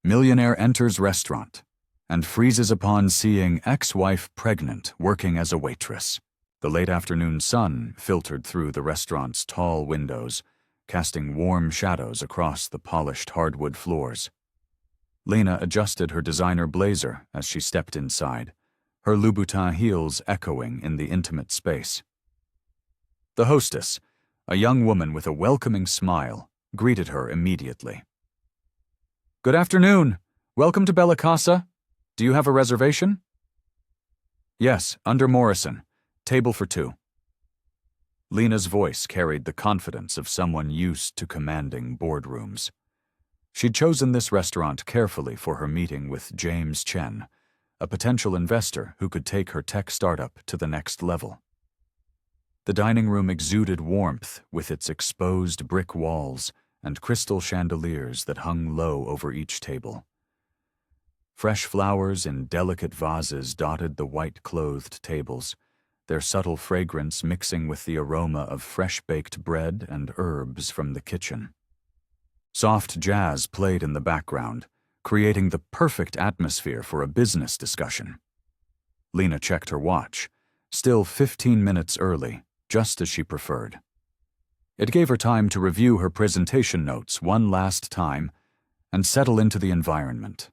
Millionaire enters restaurant and freezes upon seeing ex-wife pregnant working as a waitress. The late afternoon sun filtered through the restaurant's tall windows, casting warm shadows across the polished hardwood floors. Lena adjusted her designer blazer as she stepped inside, her Louboutin heels echoing in the intimate space. The hostess, a young woman with a welcoming smile, greeted her immediately. "Good afternoon. Welcome to Bella Casa. Do you have a reservation?" "Yes, under Morrison. Table for two." Lena's voice carried the confidence of someone used to commanding boardrooms. She'd chosen this restaurant carefully for her meeting with James Chen, a potential investor who could take her tech startup to the next level. The dining room exuded warmth with its exposed brick walls and crystal chandeliers that hung low over each table. Fresh flowers in delicate vases dotted the white-clothed tables, their subtle fragrance mixing with the aroma of fresh-baked bread and herbs from the kitchen. Soft jazz played in the background, creating the perfect atmosphere for a business discussion. Lena checked her watch, still 15 minutes early, just as she preferred. It gave her time to review her presentation notes one last time and settle into the environment.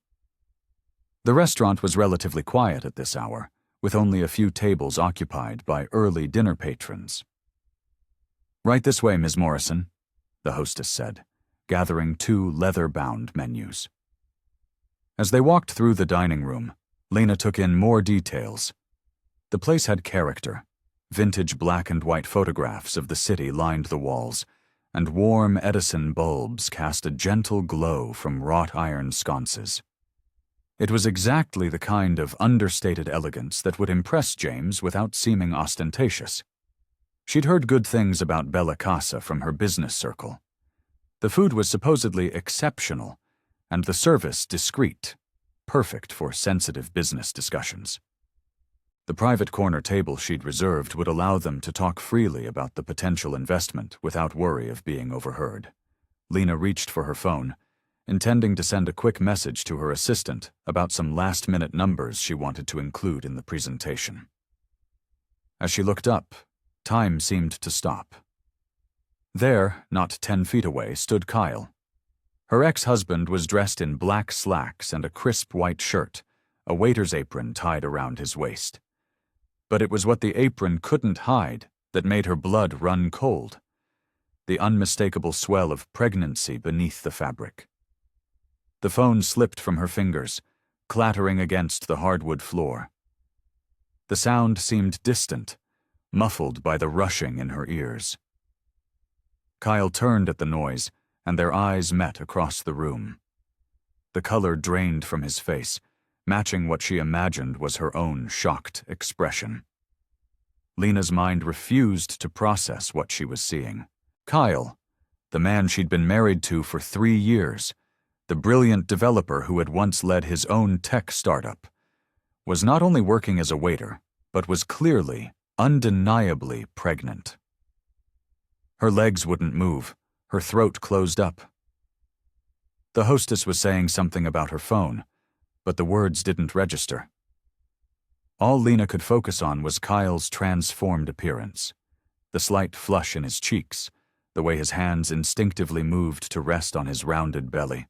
The restaurant was relatively quiet at this hour, with only a few tables occupied by early dinner patrons. "Right this way, Ms. Morrison," the hostess said, gathering two leather-bound menus. As they walked through the dining room, Lena took in more details. The place had character. Vintage black and white photographs of the city lined the walls, and warm Edison bulbs cast a gentle glow from wrought iron sconces. It was exactly the kind of understated elegance that would impress James without seeming ostentatious. She'd heard good things about Bella Casa from her business circle. The food was supposedly exceptional, and the service discreet, perfect for sensitive business discussions. The private corner table she'd reserved would allow them to talk freely about the potential investment without worry of being overheard. Lena reached for her phone, intending to send a quick message to her assistant about some last-minute numbers she wanted to include in the presentation. As she looked up, time seemed to stop. There, not 10 feet away, stood Kyle. Her ex-husband was dressed in black slacks and a crisp white shirt, a waiter's apron tied around his waist. But it was what the apron couldn't hide that made her blood run cold, the unmistakable swell of pregnancy beneath the fabric. The phone slipped from her fingers, clattering against the hardwood floor. The sound seemed distant, muffled by the rushing in her ears. Kyle turned at the noise, and their eyes met across the room. The color drained from his face, matching what she imagined was her own shocked expression. Lena's mind refused to process what she was seeing. Kyle, the man she'd been married to for 3 years, the brilliant developer who had once led his own tech startup, was not only working as a waiter, but was clearly, undeniably pregnant. Her legs wouldn't move, her throat closed up. The hostess was saying something about her phone, but the words didn't register. All Lena could focus on was Kyle's transformed appearance, the slight flush in his cheeks, the way his hands instinctively moved to rest on his rounded belly,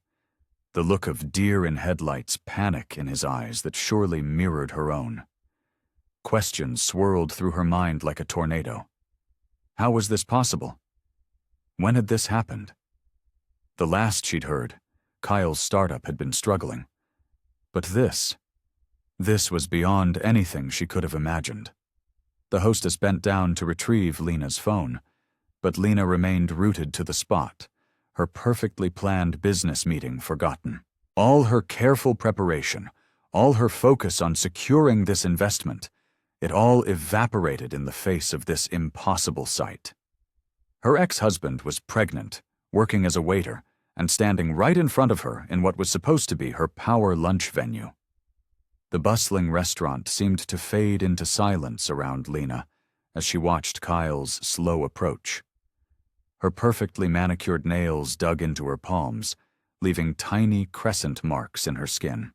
the look of deer-in-headlights panic in his eyes that surely mirrored her own. Questions swirled through her mind like a tornado. How was this possible? When had this happened? The last she'd heard, Kyle's startup had been struggling. But this was beyond anything she could have imagined. The hostess bent down to retrieve Lena's phone, but Lena remained rooted to the spot, her perfectly planned business meeting forgotten. All her careful preparation, all her focus on securing this investment, it all evaporated in the face of this impossible sight. Her ex-husband was pregnant, working as a waiter, and standing right in front of her in what was supposed to be her power lunch venue. The bustling restaurant seemed to fade into silence around Lena as she watched Kyle's slow approach. Her perfectly manicured nails dug into her palms, leaving tiny crescent marks in her skin.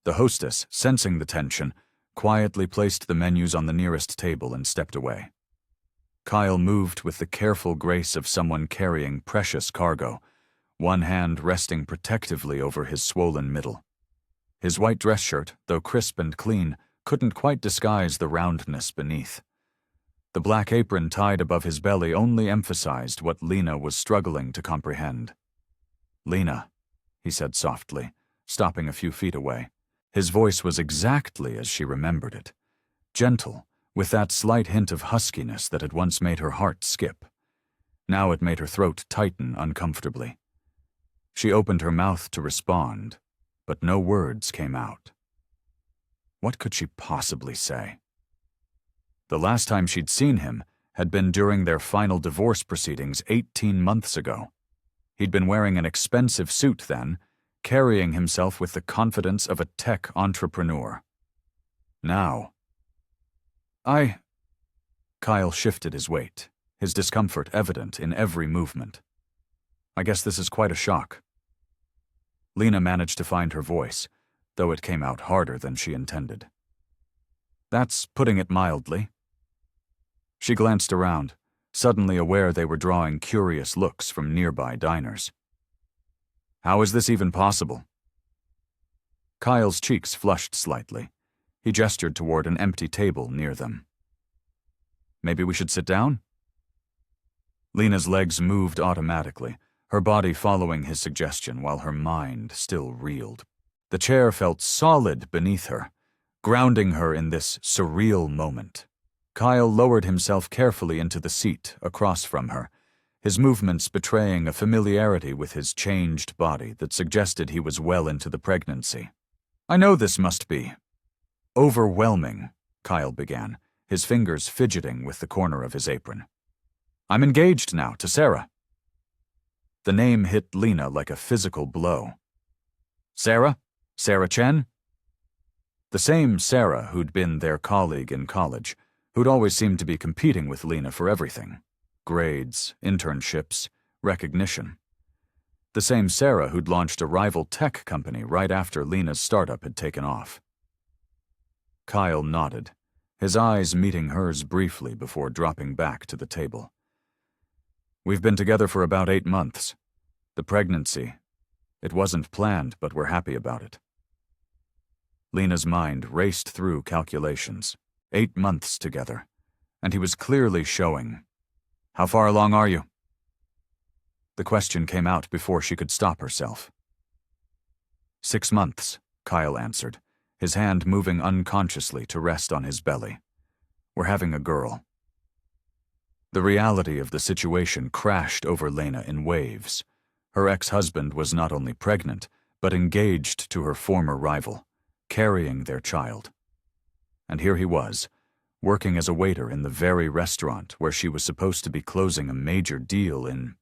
The hostess, sensing the tension, quietly placed the menus on the nearest table and stepped away. Kyle moved with the careful grace of someone carrying precious cargo, one hand resting protectively over his swollen middle. His white dress shirt, though crisp and clean, couldn't quite disguise the roundness beneath. The black apron tied above his belly only emphasized what Lena was struggling to comprehend. "Lena," he said softly, stopping a few feet away. His voice was exactly as she remembered it, gentle, with that slight hint of huskiness that had once made her heart skip. Now it made her throat tighten uncomfortably. She opened her mouth to respond, but no words came out. What could she possibly say? The last time she'd seen him had been during their final divorce proceedings 18 months ago. He'd been wearing an expensive suit then, carrying himself with the confidence of a tech entrepreneur. Now, Kyle shifted his weight, his discomfort evident in every movement. "I guess this is quite a shock." Lena managed to find her voice, though it came out harder than she intended. "That's putting it mildly." She glanced around, suddenly aware they were drawing curious looks from nearby diners. "How is this even possible?" Kyle's cheeks flushed slightly. He gestured toward an empty table near them. "Maybe we should sit down?" Lena's legs moved automatically, her body following his suggestion while her mind still reeled. The chair felt solid beneath her, grounding her in this surreal moment. Kyle lowered himself carefully into the seat across from her, his movements betraying a familiarity with his changed body that suggested he was well into the pregnancy. "I know this must be overwhelming," Kyle began, his fingers fidgeting with the corner of his apron. "I'm engaged now to Sarah." The name hit Lena like a physical blow. "Sarah? Sarah Chen?" The same Sarah who'd been their colleague in college, who'd always seemed to be competing with Lena for everything. Grades, internships, recognition. The same Sarah who'd launched a rival tech company right after Lena's startup had taken off. Kyle nodded, his eyes meeting hers briefly before dropping back to the table. "We've been together for about 8 months. The pregnancy, it wasn't planned, but we're happy about it." Lena's mind raced through calculations. 8 months together, and he was clearly showing. "How far along are you?" The question came out before she could stop herself. 6 months, Kyle answered, his hand moving unconsciously to rest on his belly. "We're having a girl." The reality of the situation crashed over Lena in waves. Her ex-husband was not only pregnant, but engaged to her former rival, carrying their child. And here he was, working as a waiter in the very restaurant where she was supposed to be closing a major deal in.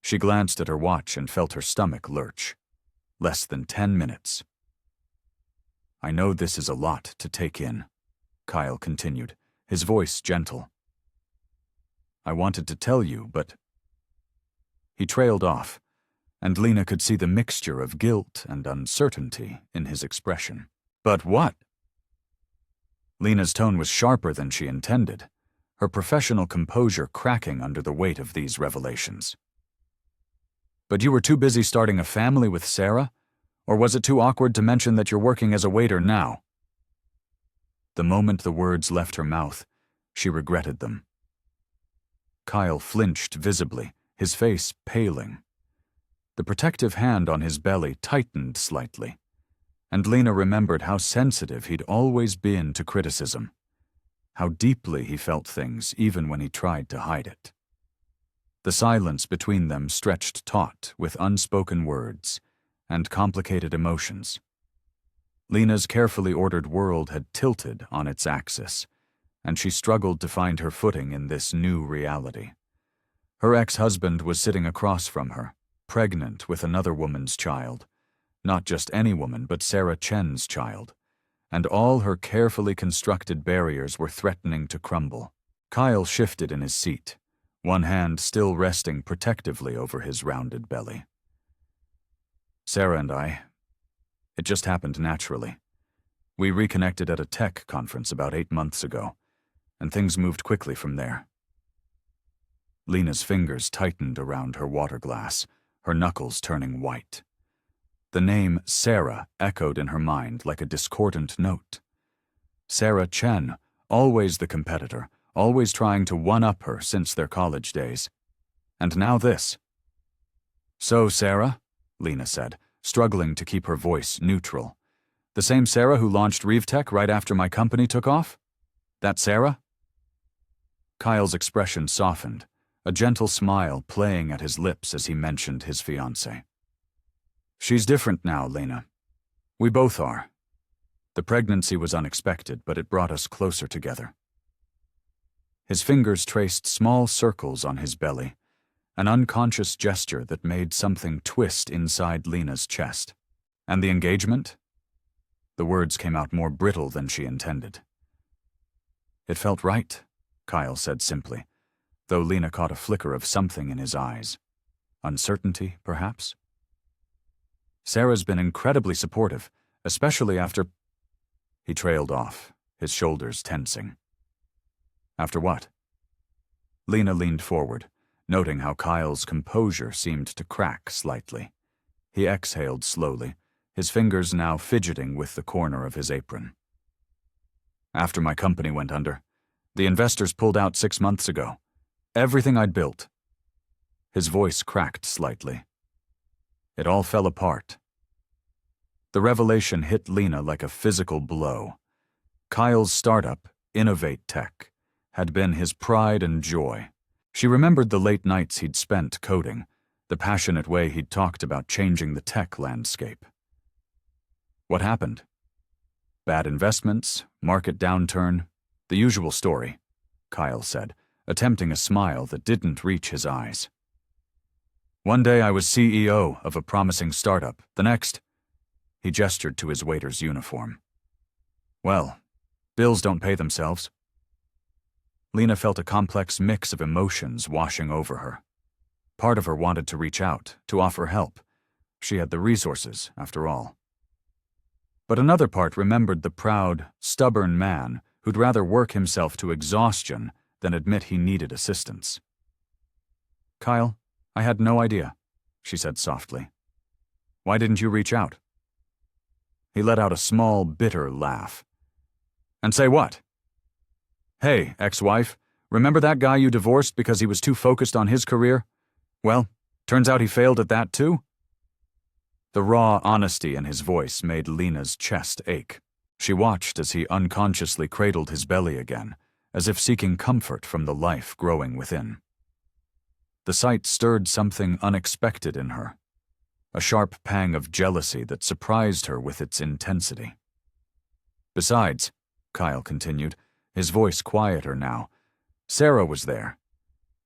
She glanced at her watch and felt her stomach lurch. Less than 10 minutes. "I know this is a lot to take in," Kyle continued, his voice gentle. "I wanted to tell you, but—" He trailed off, and Lena could see the mixture of guilt and uncertainty in his expression. "But what?" Lena's tone was sharper than she intended, her professional composure cracking under the weight of these revelations. "But you were too busy starting a family with Sarah? Or was it too awkward to mention that you're working as a waiter now?" The moment the words left her mouth, she regretted them. Kyle flinched visibly, his face paling. The protective hand on his belly tightened slightly, and Lena remembered how sensitive he'd always been to criticism, how deeply he felt things even when he tried to hide it. The silence between them stretched taut with unspoken words and complicated emotions. Lena's carefully ordered world had tilted on its axis, and she struggled to find her footing in this new reality. Her ex-husband was sitting across from her, pregnant with another woman's child. Not just any woman, but Sarah Chen's child, and all her carefully constructed barriers were threatening to crumble. Kyle shifted in his seat, one hand still resting protectively over his rounded belly. Sarah and it just happened naturally. We reconnected at a tech conference about 8 months ago, and things moved quickly from there. Lena's fingers tightened around her water glass, her knuckles turning white. The name Sarah echoed in her mind like a discordant note. Sarah Chen, always the competitor, always trying to one-up her since their college days. And now this. "So, Sarah," Lena said, struggling to keep her voice neutral. "The same Sarah who launched ReveTech right after my company took off? That Sarah?" Kyle's expression softened, a gentle smile playing at his lips as he mentioned his fiancée. "She's different now, Lena. We both are. The pregnancy was unexpected, but it brought us closer together." His fingers traced small circles on his belly, an unconscious gesture that made something twist inside Lena's chest. "And the engagement?" The words came out more brittle than she intended. "It felt right," Kyle said simply, though Lena caught a flicker of something in his eyes. Uncertainty, perhaps? "Sarah's been incredibly supportive, especially after—" He trailed off, his shoulders tensing. "After what?" Lena leaned forward, noting how Kyle's composure seemed to crack slightly. He exhaled slowly, his fingers now fidgeting with the corner of his apron. "After my company went under, the investors pulled out 6 months ago. Everything I'd built." His voice cracked slightly. "It all fell apart." The revelation hit Lena like a physical blow. Kyle's startup, Innovate Tech, had been his pride and joy. She remembered the late nights he'd spent coding, the passionate way he'd talked about changing the tech landscape. "What happened?" "Bad investments, market downturn, the usual story," Kyle said, attempting a smile that didn't reach his eyes. "One day I was CEO of a promising startup, the next—" He gestured to his waiter's uniform. "Well, bills don't pay themselves." Lena felt a complex mix of emotions washing over her. Part of her wanted to reach out, to offer help. She had the resources, after all. But another part remembered the proud, stubborn man who'd rather work himself to exhaustion than admit he needed assistance. "Kyle, I had no idea," she said softly. "Why didn't you reach out?" He let out a small, bitter laugh. "And say what?" "Hey, ex-wife, remember that guy you divorced because he was too focused on his career? Well, turns out he failed at that too?" The raw honesty in his voice made Lena's chest ache. She watched as he unconsciously cradled his belly again, as if seeking comfort from the life growing within. The sight stirred something unexpected in her, a sharp pang of jealousy that surprised her with its intensity. "Besides," Kyle continued, his voice quieter now, "Sarah was there.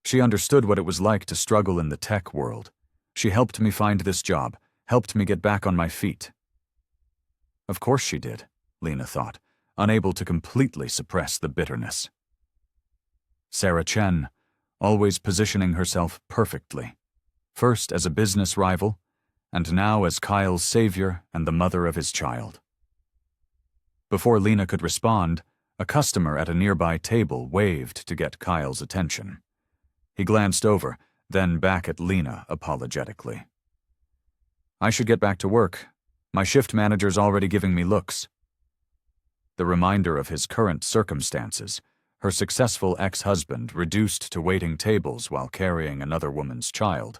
She understood what it was like to struggle in the tech world. She helped me find this job, helped me get back on my feet." Of course she did, Lena thought, unable to completely suppress the bitterness. Sarah Chen, always positioning herself perfectly, first as a business rival, and now as Kyle's savior and the mother of his child. Before Lena could respond, a customer at a nearby table waved to get Kyle's attention. He glanced over, then back at Lena apologetically. "I should get back to work. My shift manager's already giving me looks." The reminder of his current circumstances, her successful ex-husband reduced to waiting tables while carrying another woman's child,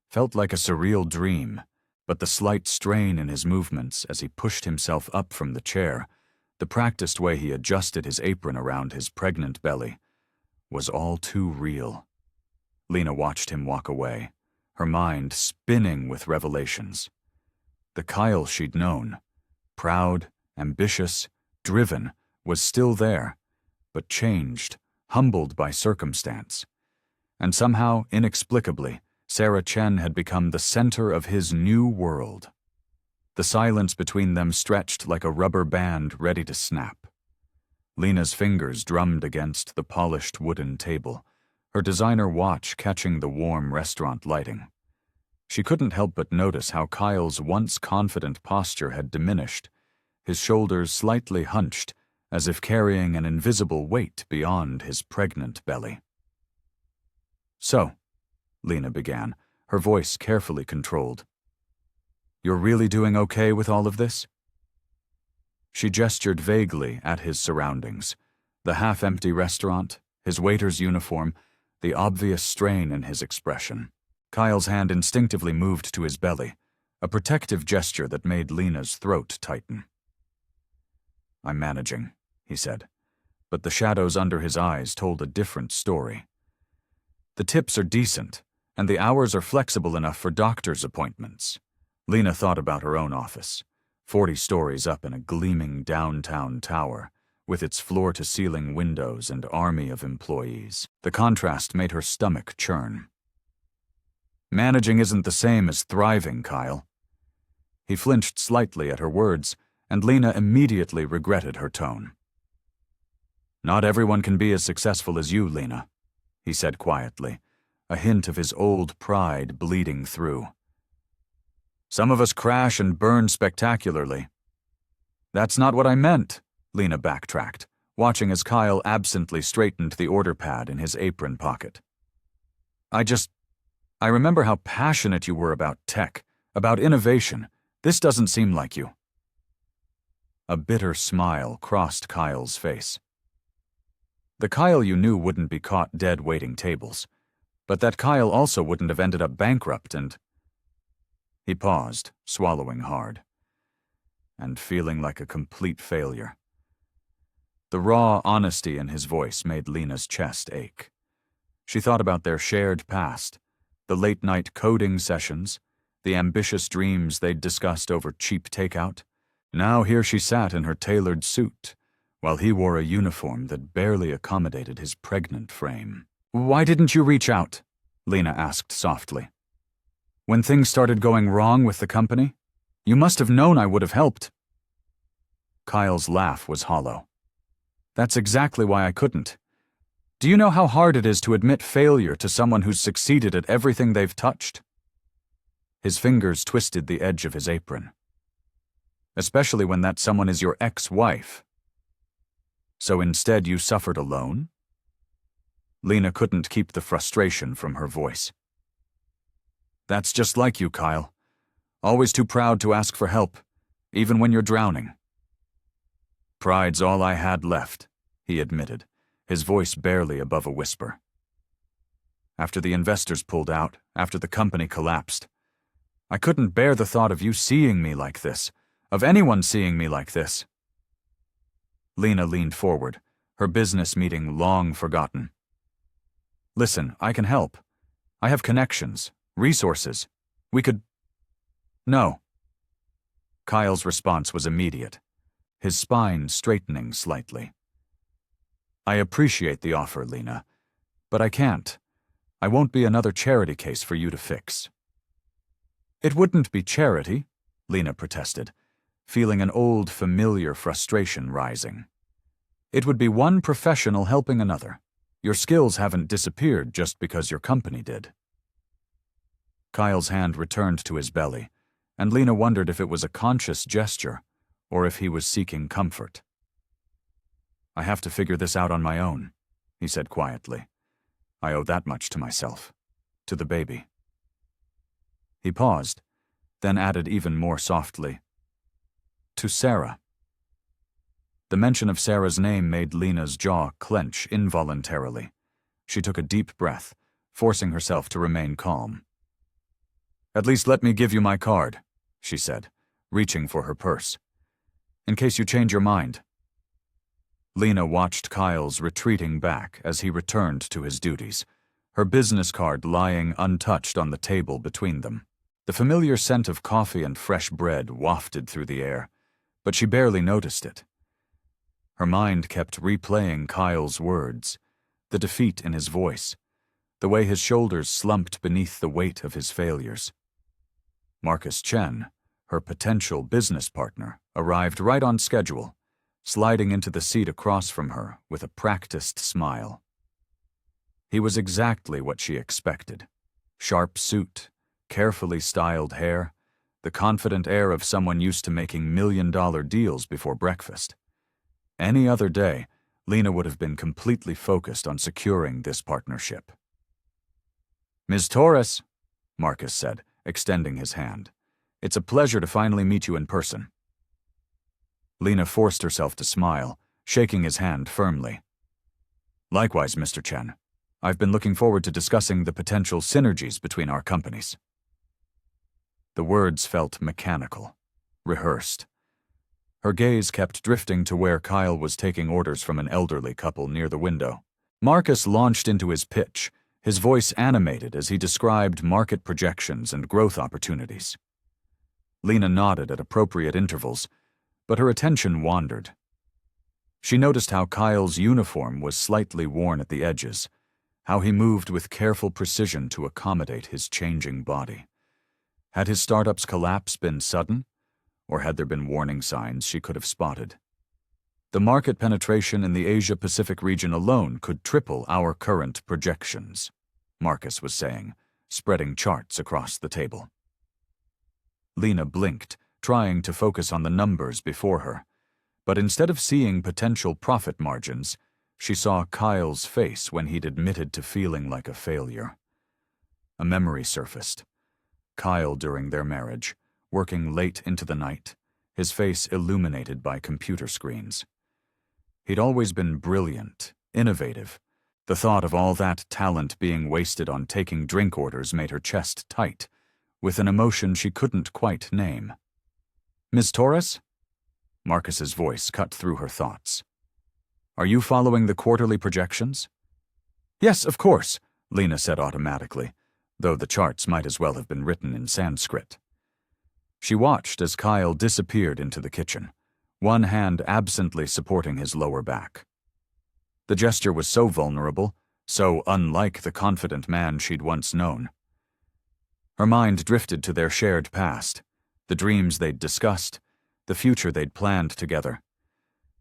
felt like a surreal dream, but the slight strain in his movements as he pushed himself up from the chair, the practiced way he adjusted his apron around his pregnant belly, was all too real. Lena watched him walk away, her mind spinning with revelations. The Kyle she'd known, proud, ambitious, driven, was still there, but changed, humbled by circumstance. And somehow, inexplicably, Sarah Chen had become the center of his new world. The silence between them stretched like a rubber band ready to snap. Lena's fingers drummed against the polished wooden table, her designer watch catching the warm restaurant lighting. She couldn't help but notice how Kyle's once confident posture had diminished, his shoulders slightly hunched, as if carrying an invisible weight beyond his pregnant belly. "So," Lena began, her voice carefully controlled, "you're really doing okay with all of this?" She gestured vaguely at his surroundings, the half-empty restaurant, his waiter's uniform, the obvious strain in his expression. Kyle's hand instinctively moved to his belly, a protective gesture that made Lena's throat tighten. "I'm managing," he said, but the shadows under his eyes told a different story. "The tips are decent, and the hours are flexible enough for doctor's appointments." Lena thought about her own office, 40 stories up in a gleaming downtown tower, with its floor-to-ceiling windows and army of employees. The contrast made her stomach churn. "Managing isn't the same as thriving, Kyle." He flinched slightly at her words, and Lena immediately regretted her tone. "Not everyone can be as successful as you, Lena," he said quietly, a hint of his old pride bleeding through. "Some of us crash and burn spectacularly." "That's not what I meant," Lena backtracked, watching as Kyle absently straightened the order pad in his apron pocket. I remember how passionate you were about tech, about innovation. This doesn't seem like you." A bitter smile crossed Kyle's face. The Kyle you knew wouldn't be caught dead waiting tables, but that Kyle also wouldn't have ended up bankrupt and... He paused, swallowing hard, and feeling like a complete failure. The raw honesty in his voice made Lena's chest ache. She thought about their shared past, the late-night coding sessions, the ambitious dreams they'd discussed over cheap takeout. Now here she sat in her tailored suit, while he wore a uniform that barely accommodated his pregnant frame. "Why didn't you reach out?" Lena asked softly. "When things started going wrong with the company? You must have known I would have helped." Kyle's laugh was hollow. "That's exactly why I couldn't. Do you know how hard it is to admit failure to someone who's succeeded at everything they've touched?" His fingers twisted the edge of his apron. "Especially when that someone is your ex-wife. So instead you suffered alone?" Lena couldn't keep the frustration from her voice. "That's just like you, Kyle. Always too proud to ask for help, even when you're drowning." "Pride's all I had left," he admitted, his voice barely above a whisper. "After the investors pulled out, after the company collapsed, I couldn't bear the thought of you seeing me like this, of anyone seeing me like this." Lena leaned forward, her business meeting long forgotten. "Listen, I can help. I have connections, resources. We could—" "No." Kyle's response was immediate, his spine straightening slightly. "I appreciate the offer, Lena, but I can't. I won't be another charity case for you to fix." "It wouldn't be charity," Lena protested, feeling an old, familiar frustration rising. "It would be one professional helping another. Your skills haven't disappeared just because your company did." Kyle's hand returned to his belly, and Lena wondered if it was a conscious gesture or if he was seeking comfort. "I have to figure this out on my own," he said quietly. "I owe that much to myself, to the baby." He paused, then added even more softly, "To Sarah." The mention of Sarah's name made Lena's jaw clench involuntarily. She took a deep breath, forcing herself to remain calm. "At least let me give you my card," she said, reaching for her purse. "In case you change your mind." Lena watched Kyle's retreating back as he returned to his duties, her business card lying untouched on the table between them. The familiar scent of coffee and fresh bread wafted through the air, but she barely noticed it. Her mind kept replaying Kyle's words, the defeat in his voice, the way his shoulders slumped beneath the weight of his failures. Marcus Chen, her potential business partner, arrived right on schedule, sliding into the seat across from her with a practiced smile. He was exactly what she expected. Sharp suit, carefully styled hair, the confident air of someone used to making million-dollar deals before breakfast. Any other day, Lena would have been completely focused on securing this partnership. "Ms. Torres," Marcus said, extending his hand. "It's a pleasure to finally meet you in person." Lena forced herself to smile, shaking his hand firmly. "Likewise, Mr. Chen. I've been looking forward to discussing the potential synergies between our companies." The words felt mechanical, rehearsed. Her gaze kept drifting to where Kyle was taking orders from an elderly couple near the window. Marcus launched into his pitch, his voice animated as he described market projections and growth opportunities. Lena nodded at appropriate intervals, but her attention wandered. She noticed how Kyle's uniform was slightly worn at the edges, how he moved with careful precision to accommodate his changing body. Had his startup's collapse been sudden, or had there been warning signs she could have spotted? The market penetration in the Asia-Pacific region alone could triple our current projections, Marcus was saying, spreading charts across the table. Lena blinked, trying to focus on the numbers before her, but instead of seeing potential profit margins, she saw Kyle's face when he'd admitted to feeling like a failure. A memory surfaced. Kyle during their marriage, working late into the night, his face illuminated by computer screens. He'd always been brilliant, innovative. The thought of all that talent being wasted on taking drink orders made her chest tight, with an emotion she couldn't quite name. "Ms. Torres?" Marcus's voice cut through her thoughts. "Are you following the quarterly projections?" "Yes, of course," Lena said automatically, though the charts might as well have been written in Sanskrit. She watched as Kyle disappeared into the kitchen, one hand absently supporting his lower back. The gesture was so vulnerable, so unlike the confident man she'd once known. Her mind drifted to their shared past, the dreams they'd discussed, the future they'd planned together.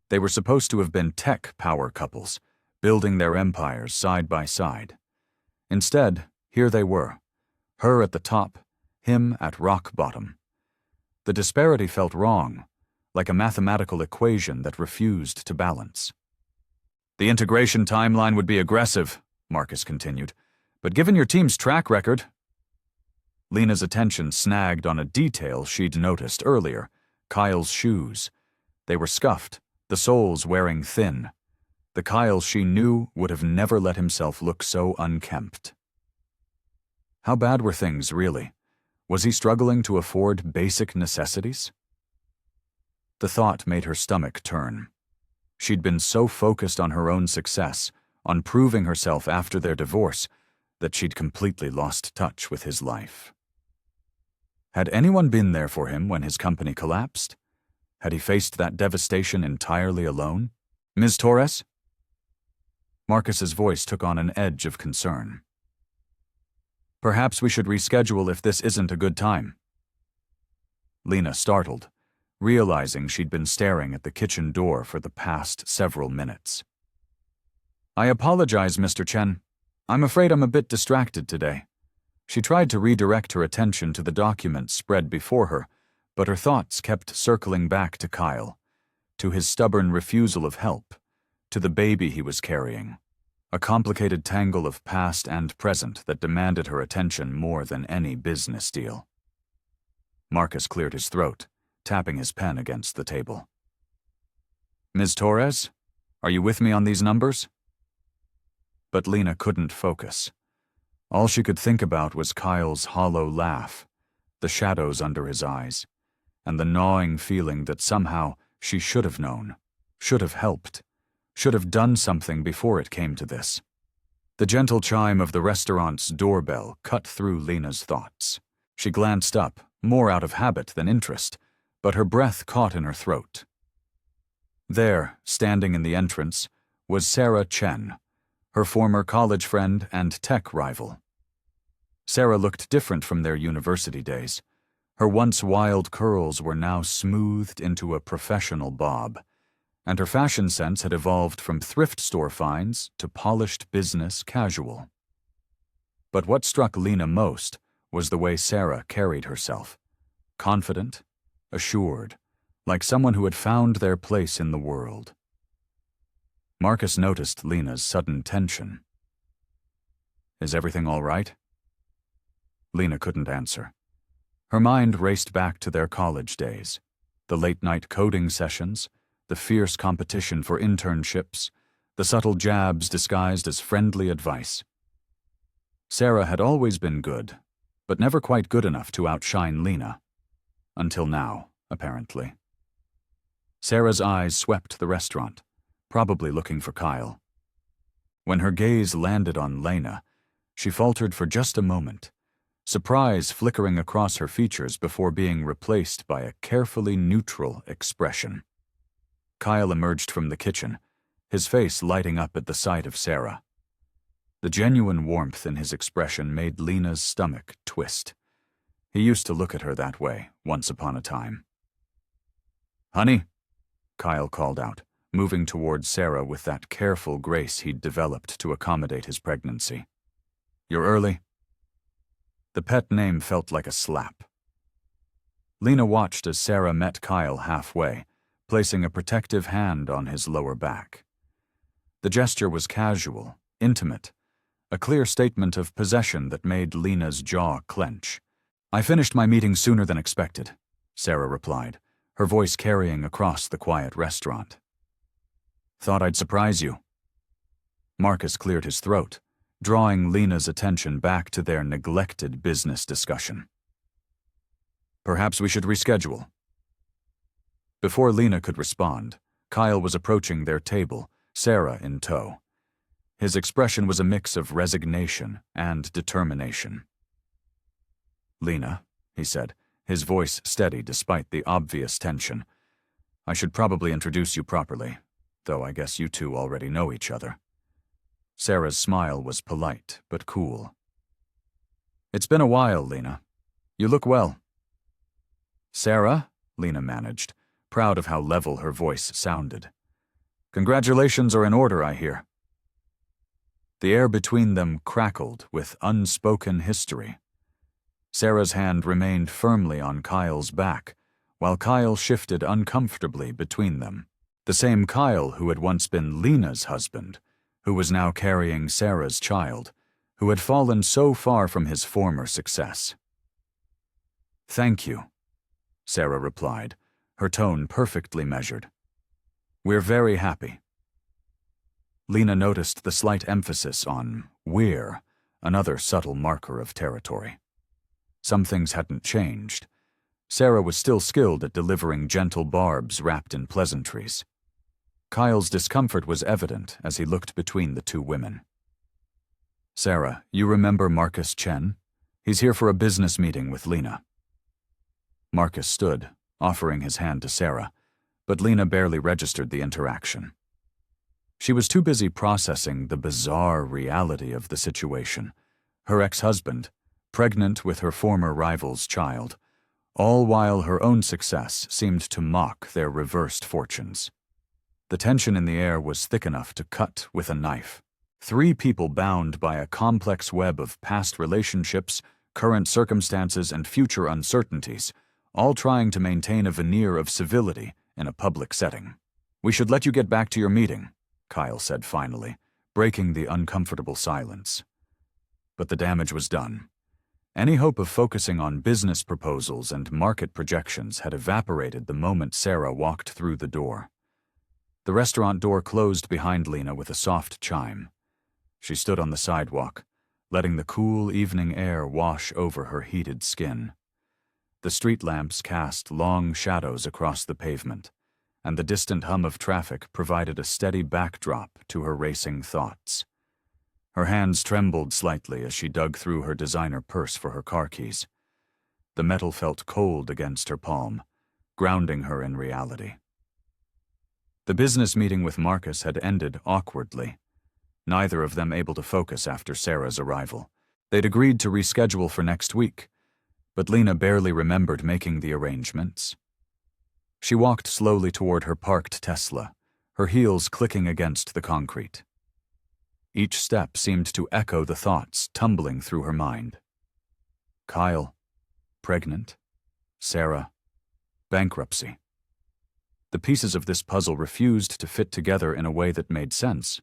They were supposed to have been tech power couples, building their empires side by side. Instead, here they were, her at the top, him at rock bottom. The disparity felt wrong, like a mathematical equation that refused to balance. "The integration timeline would be aggressive," Marcus continued, "but given your team's track record..." Lena's attention snagged on a detail she'd noticed earlier, Kyle's shoes. They were scuffed, the soles wearing thin. The Kyle she knew would have never let himself look so unkempt. How bad were things, really? Was he struggling to afford basic necessities? The thought made her stomach turn. She'd been so focused on her own success, on proving herself after their divorce, that she'd completely lost touch with his life. Had anyone been there for him when his company collapsed? Had he faced that devastation entirely alone? "Ms. Torres?" Marcus's voice took on an edge of concern. "Perhaps we should reschedule if this isn't a good time." Lena startled, realizing she'd been staring at the kitchen door for the past several minutes. "I apologize, Mr. Chen. I'm afraid I'm a bit distracted today." She tried to redirect her attention to the documents spread before her, but her thoughts kept circling back to Kyle, to his stubborn refusal of help, to the baby he was carrying, a complicated tangle of past and present that demanded her attention more than any business deal. Marcus cleared his throat, tapping his pen against the table. "Ms. Torres, are you with me on these numbers?" But Lena couldn't focus. All she could think about was Kyle's hollow laugh, the shadows under his eyes, and the gnawing feeling that somehow she should have known, should have helped, should have done something before it came to this. The gentle chime of the restaurant's doorbell cut through Lena's thoughts. She glanced up, more out of habit than interest, but her breath caught in her throat. There, standing in the entrance, was Sarah Chen, her former college friend and tech rival. Sarah looked different from their university days. Her once wild curls were now smoothed into a professional bob, and her fashion sense had evolved from thrift store finds to polished business casual. But what struck Lena most was the way Sarah carried herself. Confident, assured, like someone who had found their place in the world. Marcus noticed Lena's sudden tension. "Is everything all right?" Lena couldn't answer. Her mind raced back to their college days, the late-night coding sessions, the fierce competition for internships, the subtle jabs disguised as friendly advice. Sarah had always been good, but never quite good enough to outshine Lena. Until now, apparently. Sarah's eyes swept the restaurant, probably looking for Kyle. When her gaze landed on Lena, she faltered for just a moment, surprise flickering across her features before being replaced by a carefully neutral expression. Kyle emerged from the kitchen, his face lighting up at the sight of Sarah. The genuine warmth in his expression made Lena's stomach twist. He used to look at her that way, once upon a time. "Honey," Kyle called out, moving towards Sarah with that careful grace he'd developed to accommodate his pregnancy. "You're early." The pet name felt like a slap. Lena watched as Sarah met Kyle halfway, placing a protective hand on his lower back. The gesture was casual, intimate, a clear statement of possession that made Lena's jaw clench. "I finished my meeting sooner than expected," Sarah replied, her voice carrying across the quiet restaurant. "Thought I'd surprise you." Marcus cleared his throat, drawing Lena's attention back to their neglected business discussion. "Perhaps we should reschedule." Before Lena could respond, Kyle was approaching their table, Sarah in tow. His expression was a mix of resignation and determination. "Lena," he said, his voice steady despite the obvious tension, "I should probably introduce you properly, though I guess you two already know each other." Sarah's smile was polite but cool. "It's been a while, Lena. You look well." "Sarah," Lena managed, proud of how level her voice sounded. "Congratulations are in order, I hear." The air between them crackled with unspoken history. Sarah's hand remained firmly on Kyle's back, while Kyle shifted uncomfortably between them. The same Kyle who had once been Lena's husband, who was now carrying Sarah's child, who had fallen so far from his former success. "Thank you," Sarah replied, her tone perfectly measured. "We're very happy." Lena noticed the slight emphasis on "we're," another subtle marker of territory. Some things hadn't changed. Sarah was still skilled at delivering gentle barbs wrapped in pleasantries. Kyle's discomfort was evident as he looked between the two women. "Sarah, you remember Marcus Chen? He's here for a business meeting with Lena." Marcus stood, offering his hand to Sarah, but Lena barely registered the interaction. She was too busy processing the bizarre reality of the situation. Her ex-husband, pregnant with her former rival's child, all while her own success seemed to mock their reversed fortunes. The tension in the air was thick enough to cut with a knife. Three people bound by a complex web of past relationships, current circumstances, and future uncertainties, all trying to maintain a veneer of civility in a public setting. "We should let you get back to your meeting," Kyle said finally, breaking the uncomfortable silence. But the damage was done. Any hope of focusing on business proposals and market projections had evaporated the moment Sarah walked through the door. The restaurant door closed behind Lena with a soft chime. She stood on the sidewalk, letting the cool evening air wash over her heated skin. The street lamps cast long shadows across the pavement, and the distant hum of traffic provided a steady backdrop to her racing thoughts. Her hands trembled slightly as she dug through her designer purse for her car keys. The metal felt cold against her palm, grounding her in reality. The business meeting with Marcus had ended awkwardly, neither of them able to focus after Sarah's arrival. They'd agreed to reschedule for next week, but Lena barely remembered making the arrangements. She walked slowly toward her parked Tesla, her heels clicking against the concrete. Each step seemed to echo the thoughts tumbling through her mind. Kyle, pregnant. Sarah, bankruptcy. The pieces of this puzzle refused to fit together in a way that made sense.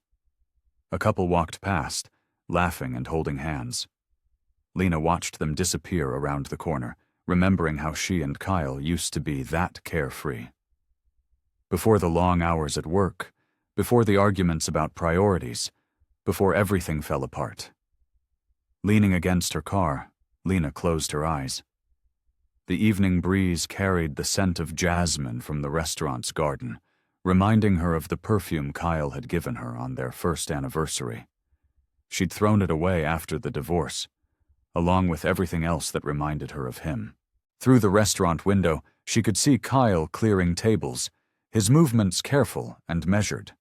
A couple walked past, laughing and holding hands. Lena watched them disappear around the corner, remembering how she and Kyle used to be that carefree. Before the long hours at work, before the arguments about priorities, before everything fell apart. Leaning against her car, Lena closed her eyes. The evening breeze carried the scent of jasmine from the restaurant's garden, reminding her of the perfume Kyle had given her on their first anniversary. She'd thrown it away after the divorce, along with everything else that reminded her of him. Through the restaurant window, she could see Kyle clearing tables, his movements careful and measured.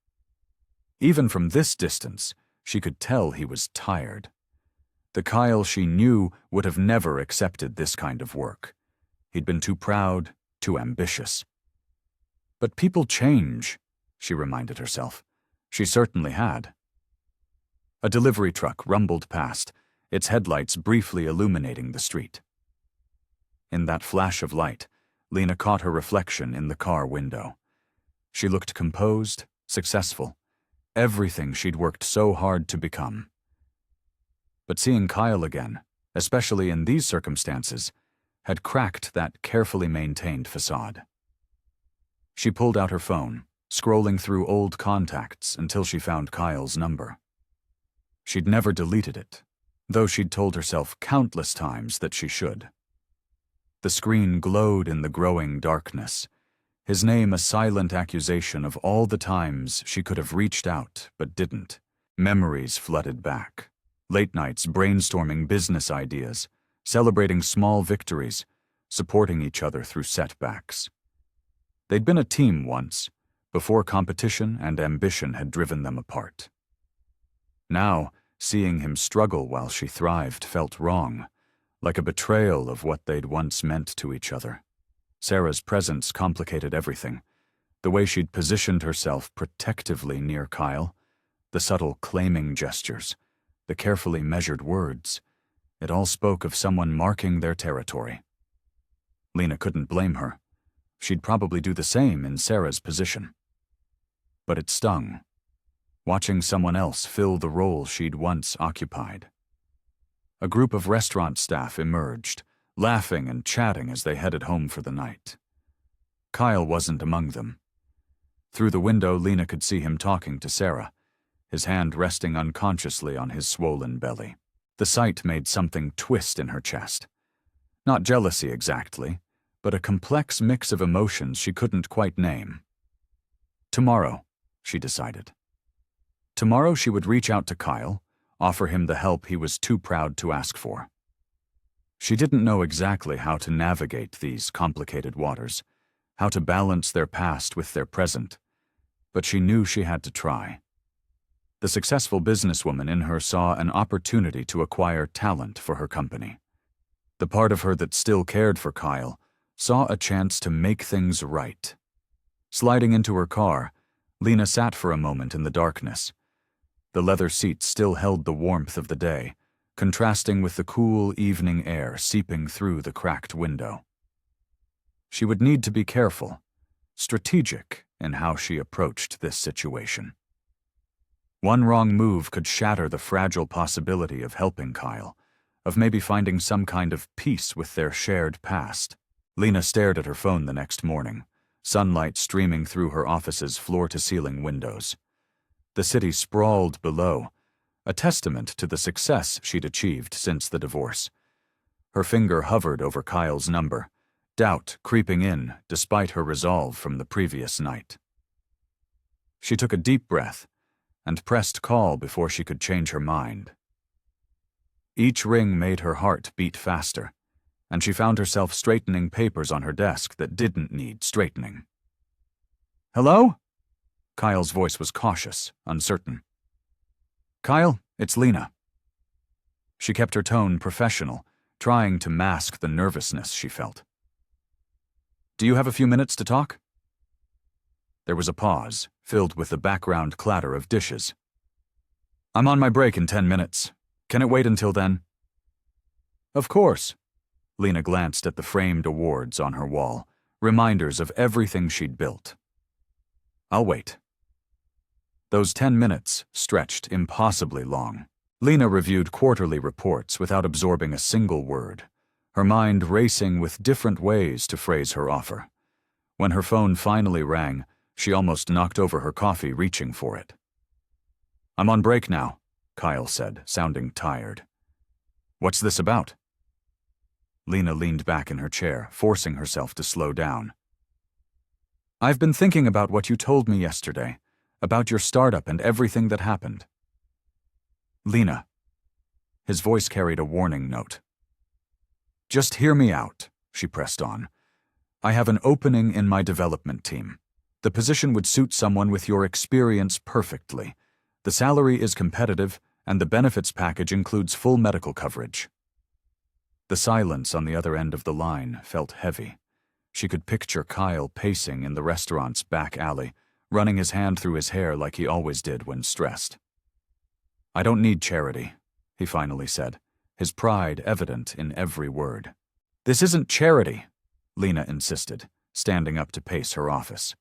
Even from this distance, she could tell he was tired. The Kyle she knew would have never accepted this kind of work. He'd been too proud, too ambitious. But people change, she reminded herself. She certainly had. A delivery truck rumbled past, its headlights briefly illuminating the street. In that flash of light, Lena caught her reflection in the car window. She looked composed, successful, everything she'd worked so hard to become. But seeing Kyle again, especially in these circumstances, had cracked that carefully maintained facade. She pulled out her phone, scrolling through old contacts until she found Kyle's number. She'd never deleted it, though she'd told herself countless times that she should. The screen glowed in the growing darkness, his name a silent accusation of all the times she could have reached out but didn't. Memories flooded back, late nights brainstorming business ideas, celebrating small victories, supporting each other through setbacks. They'd been a team once, before competition and ambition had driven them apart. Now, seeing him struggle while she thrived felt wrong, like a betrayal of what they'd once meant to each other. Sarah's presence complicated everything. The way she'd positioned herself protectively near Kyle, the subtle claiming gestures, the carefully measured words. It all spoke of someone marking their territory. Lena couldn't blame her. She'd probably do the same in Sarah's position. But it stung, watching someone else fill the role she'd once occupied. A group of restaurant staff emerged, laughing and chatting as they headed home for the night. Kyle wasn't among them. Through the window, Lena could see him talking to Sarah, his hand resting unconsciously on his swollen belly. The sight made something twist in her chest. Not jealousy exactly, but a complex mix of emotions she couldn't quite name. Tomorrow, she decided. Tomorrow she would reach out to Kyle, offer him the help he was too proud to ask for. She didn't know exactly how to navigate these complicated waters, how to balance their past with their present, but she knew she had to try. The successful businesswoman in her saw an opportunity to acquire talent for her company. The part of her that still cared for Kyle saw a chance to make things right. Sliding into her car, Lena sat for a moment in the darkness. The leather seat still held the warmth of the day, contrasting with the cool evening air seeping through the cracked window. She would need to be careful, strategic in how she approached this situation. One wrong move could shatter the fragile possibility of helping Kyle, of maybe finding some kind of peace with their shared past. Lena stared at her phone the next morning, sunlight streaming through her office's floor-to-ceiling windows. The city sprawled below, a testament to the success she'd achieved since the divorce. Her finger hovered over Kyle's number, doubt creeping in despite her resolve from the previous night. She took a deep breath and pressed call before she could change her mind. Each ring made her heart beat faster, and she found herself straightening papers on her desk that didn't need straightening. "Hello?" Kyle's voice was cautious, uncertain. "Kyle, it's Lena." She kept her tone professional, trying to mask the nervousness she felt. "Do you have a few minutes to talk?" There was a pause, filled with the background clatter of dishes. "I'm on my break in 10 minutes. Can it wait until then?" "Of course," Lena glanced at the framed awards on her wall, reminders of everything she'd built. I'll wait. Those 10 minutes stretched impossibly long. Lena reviewed quarterly reports without absorbing a single word, her mind racing with different ways to phrase her offer. When her phone finally rang, she almost knocked over her coffee reaching for it. I'm on break now, Kyle said, sounding tired. What's this about? Lena leaned back in her chair, forcing herself to slow down. I've been thinking about what you told me yesterday, about your startup and everything that happened. Lena. His voice carried a warning note. Just hear me out, she pressed on. I have an opening in my development team. The position would suit someone with your experience perfectly. The salary is competitive, and the benefits package includes full medical coverage. The silence on the other end of the line felt heavy. She could picture Kyle pacing in the restaurant's back alley, running his hand through his hair like he always did when stressed. I don't need charity, he finally said, his pride evident in every word. This isn't charity, Lena insisted, standing up to pace her office.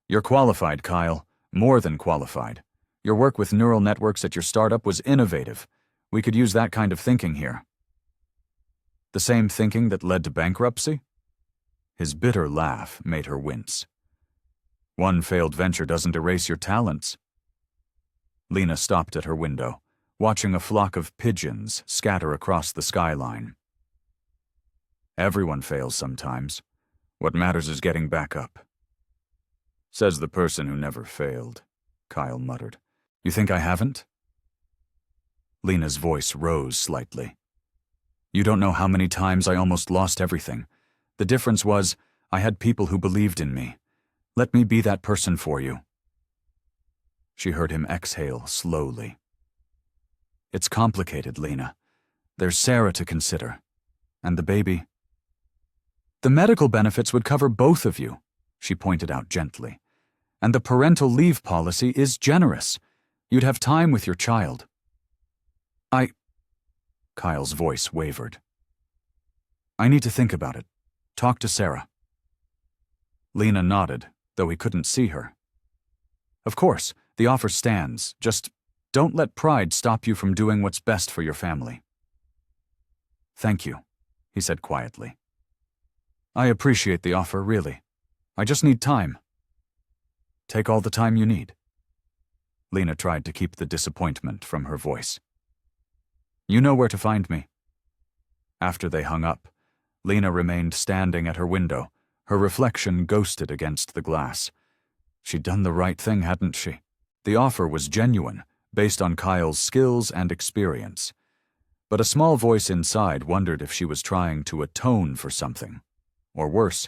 You're qualified, Kyle, more than qualified. Your work with neural networks at your startup was innovative. We could use that kind of thinking here. The same thinking that led to bankruptcy? His bitter laugh made her wince. One failed venture doesn't erase your talents. Lena stopped at her window, watching a flock of pigeons scatter across the skyline. Everyone fails sometimes. What matters is getting back up. Says the person who never failed, Kyle muttered. You think I haven't? Lena's voice rose slightly. You don't know how many times I almost lost everything. The difference was, I had people who believed in me. Let me be that person for you. She heard him exhale slowly. It's complicated, Lena. There's Sarah to consider. And the baby. The medical benefits would cover both of you, she pointed out gently. And the parental leave policy is generous. You'd have time with your child. Kyle's voice wavered. I need to think about it. Talk to Sarah. Lena nodded, though he couldn't see her. Of course, the offer stands. Just don't let pride stop you from doing what's best for your family. Thank you, he said quietly. I appreciate the offer, really. I just need time. Take all the time you need. Lena tried to keep the disappointment from her voice. You know where to find me. After they hung up, Lena remained standing at her window, her reflection ghosted against the glass. She'd done the right thing, hadn't she? The offer was genuine, based on Kyle's skills and experience. But a small voice inside wondered if she was trying to atone for something. Or worse,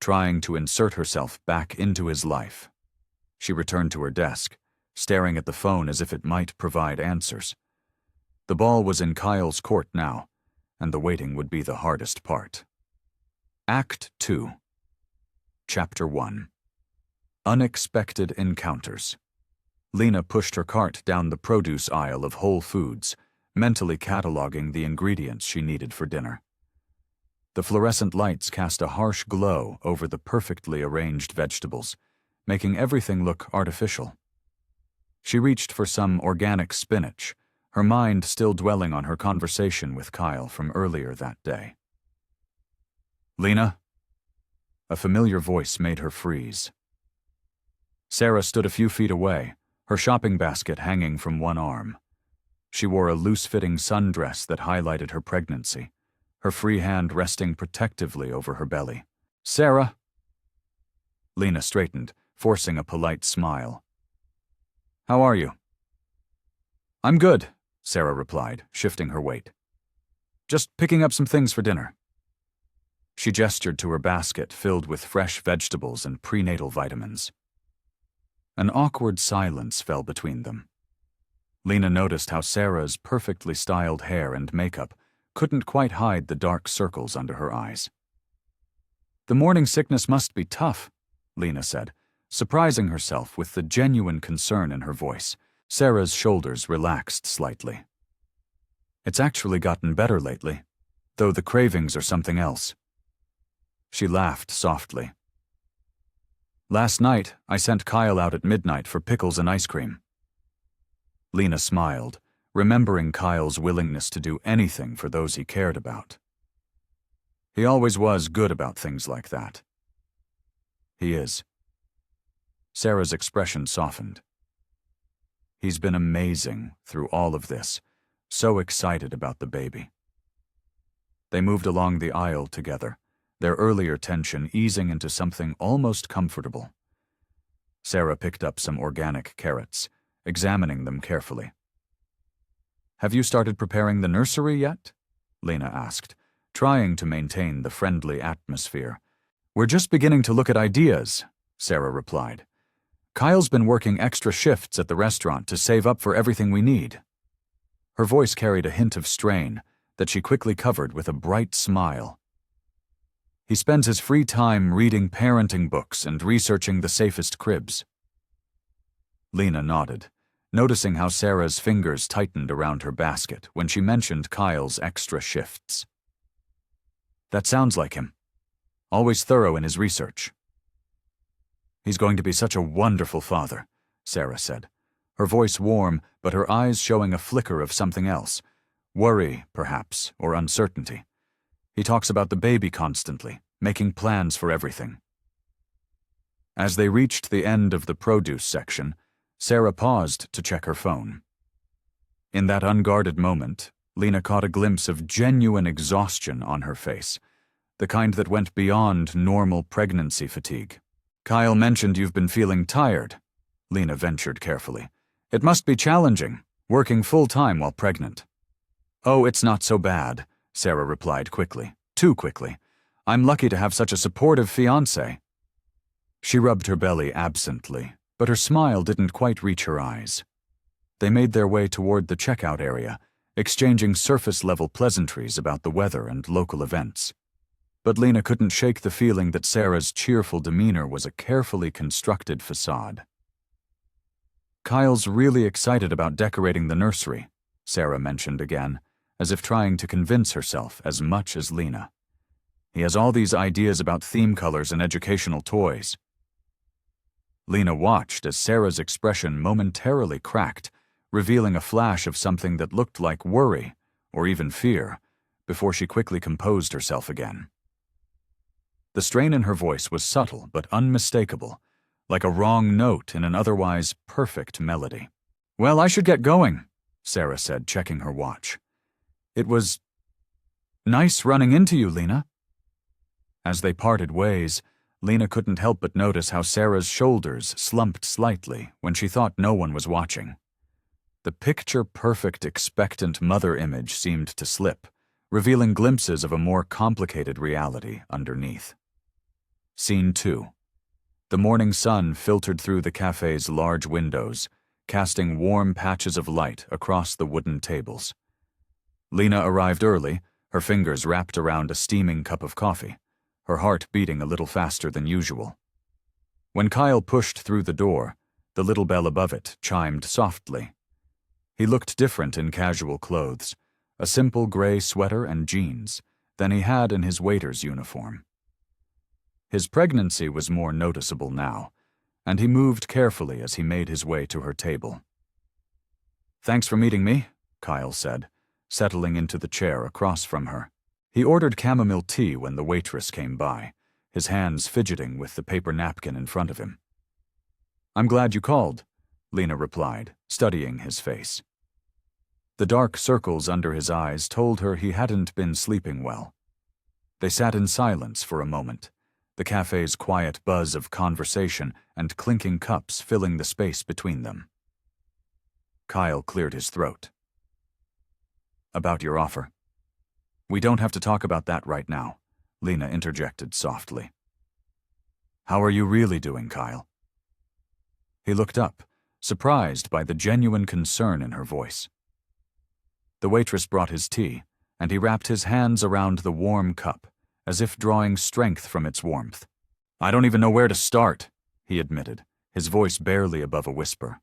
trying to insert herself back into his life. She returned to her desk, staring at the phone as if it might provide answers. The ball was in Kyle's court now, and the waiting would be the hardest part. Act 2. Chapter 1. Unexpected Encounters. Lena pushed her cart down the produce aisle of Whole Foods, mentally cataloging the ingredients she needed for dinner. The fluorescent lights cast a harsh glow over the perfectly arranged vegetables, making everything look artificial. She reached for some organic spinach, her mind still dwelling on her conversation with Kyle from earlier that day. Lena? A familiar voice made her freeze. Sarah stood a few feet away, her shopping basket hanging from one arm. She wore a loose-fitting sundress that highlighted her pregnancy, her free hand resting protectively over her belly. Sarah? Lena straightened, forcing a polite smile. How are you? I'm good, Sarah replied, shifting her weight. Just picking up some things for dinner. She gestured to her basket filled with fresh vegetables and prenatal vitamins. An awkward silence fell between them. Lena noticed how Sarah's perfectly styled hair and makeup couldn't quite hide the dark circles under her eyes. The morning sickness must be tough, Lena said, surprising herself with the genuine concern in her voice. Sarah's shoulders relaxed slightly. It's actually gotten better lately. though the cravings are something else. She laughed softly. Last night, I sent Kyle out at midnight for pickles and ice cream. Lena smiled, remembering Kyle's willingness to do anything for those he cared about. He always was good about things like that. He is. Sarah's expression softened. He's been amazing through all of this, so excited about the baby. They moved along the aisle together, their earlier tension easing into something almost comfortable. Sarah picked up some organic carrots, examining them carefully. "Have you started preparing the nursery yet?" Lena asked, trying to maintain the friendly atmosphere. "We're just beginning to look at ideas," Sarah replied. "Kyle's been working extra shifts at the restaurant to save up for everything we need." Her voice carried a hint of strain that she quickly covered with a bright smile. "He spends his free time reading parenting books and researching the safest cribs." Lena nodded, noticing how Sarah's fingers tightened around her basket when she mentioned Kyle's extra shifts. "That sounds like him. Always thorough in his research." "He's going to be such a wonderful father," Sarah said, her voice warm but her eyes showing a flicker of something else, worry, perhaps, or uncertainty. "He talks about the baby constantly, making plans for everything." As they reached the end of the produce section, Sarah paused to check her phone. In that unguarded moment, Lena caught a glimpse of genuine exhaustion on her face, the kind that went beyond normal pregnancy fatigue. "Kyle mentioned you've been feeling tired," Lena ventured carefully. "It must be challenging, working full-time while pregnant." "Oh, it's not so bad," Sarah replied quickly, too quickly. "I'm lucky to have such a supportive fiancé." She rubbed her belly absently, but her smile didn't quite reach her eyes. They made their way toward the checkout area, exchanging surface-level pleasantries about the weather and local events. But Lena couldn't shake the feeling that Sarah's cheerful demeanor was a carefully constructed facade. "Kyle's really excited about decorating the nursery," Sarah mentioned again, as if trying to convince herself as much as Lena. "He has all these ideas about theme colors and educational toys." Lena watched as Sarah's expression momentarily cracked, revealing a flash of something that looked like worry, or even fear, before she quickly composed herself again. The strain in her voice was subtle but unmistakable, like a wrong note in an otherwise perfect melody. "Well, I should get going," Sarah said, checking her watch. "It was nice running into you, Lena." As they parted ways, Lena couldn't help but notice how Sarah's shoulders slumped slightly when she thought no one was watching. The picture-perfect expectant mother image seemed to slip, revealing glimpses of a more complicated reality underneath. Scene 2. The morning sun filtered through the cafe's large windows, casting warm patches of light across the wooden tables. Lena arrived early, her fingers wrapped around a steaming cup of coffee, her heart beating a little faster than usual. When Kyle pushed through the door, the little bell above it chimed softly. He looked different in casual clothes, a simple gray sweater and jeans, than he had in his waiter's uniform. His pregnancy was more noticeable now, and he moved carefully as he made his way to her table. "Thanks for meeting me," Kyle said, settling into the chair across from her. He ordered chamomile tea when the waitress came by, his hands fidgeting with the paper napkin in front of him. "I'm glad you called," Lena replied, studying his face. The dark circles under his eyes told her he hadn't been sleeping well. They sat in silence for a moment, the cafe's quiet buzz of conversation and clinking cups filling the space between them. Kyle cleared his throat. "About your offer." "We don't have to talk about that right now," Lena interjected softly. "How are you really doing, Kyle?" He looked up, surprised by the genuine concern in her voice. The waitress brought his tea, and he wrapped his hands around the warm cup, as if drawing strength from its warmth. "I don't even know where to start," he admitted, his voice barely above a whisper.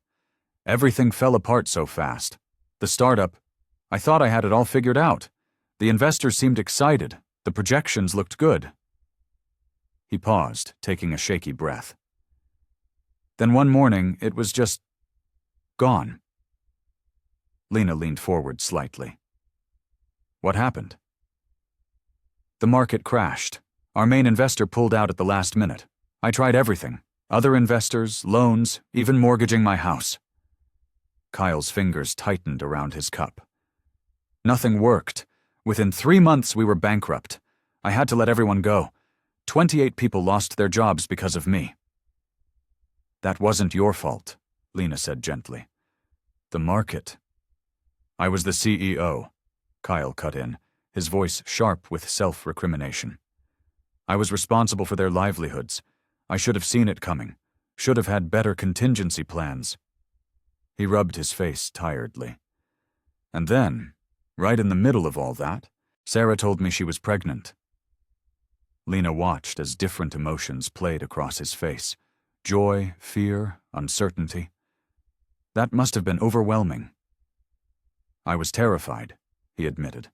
"Everything fell apart so fast. The startup, I thought I had it all figured out, The investors seemed excited. The projections looked good. He paused, taking a shaky breath. Then one morning, it was just gone. Lena leaned forward slightly. What happened? The market crashed. Our main investor pulled out at the last minute. I tried everything. Other investors, loans, even mortgaging my house. Kyle's fingers tightened around his cup. Nothing worked. Within 3 months, we were bankrupt. I had to let everyone go. 28 people lost their jobs because of me. That wasn't your fault, Lena said gently. The market. I was the CEO, Kyle cut in, his voice sharp with self-recrimination. I was responsible for their livelihoods. I should have seen it coming, should have had better contingency plans. He rubbed his face tiredly. And then, right in the middle of all that, Sarah told me she was pregnant. Lena watched as different emotions played across his face. Joy, fear, uncertainty. That must have been overwhelming. I was terrified, he admitted.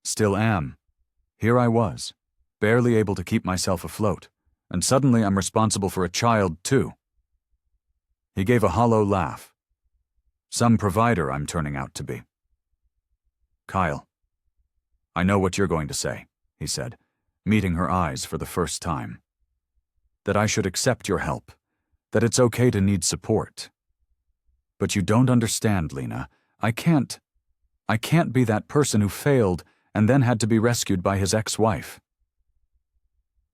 Still am. Here I was, barely able to keep myself afloat, and suddenly I'm responsible for a child, too. He gave a hollow laugh. Some provider I'm turning out to be. Kyle, I know what you're going to say, he said, meeting her eyes for the first time. That I should accept your help, that it's okay to need support. But you don't understand, Lena. I can't be that person who failed and then had to be rescued by his ex-wife.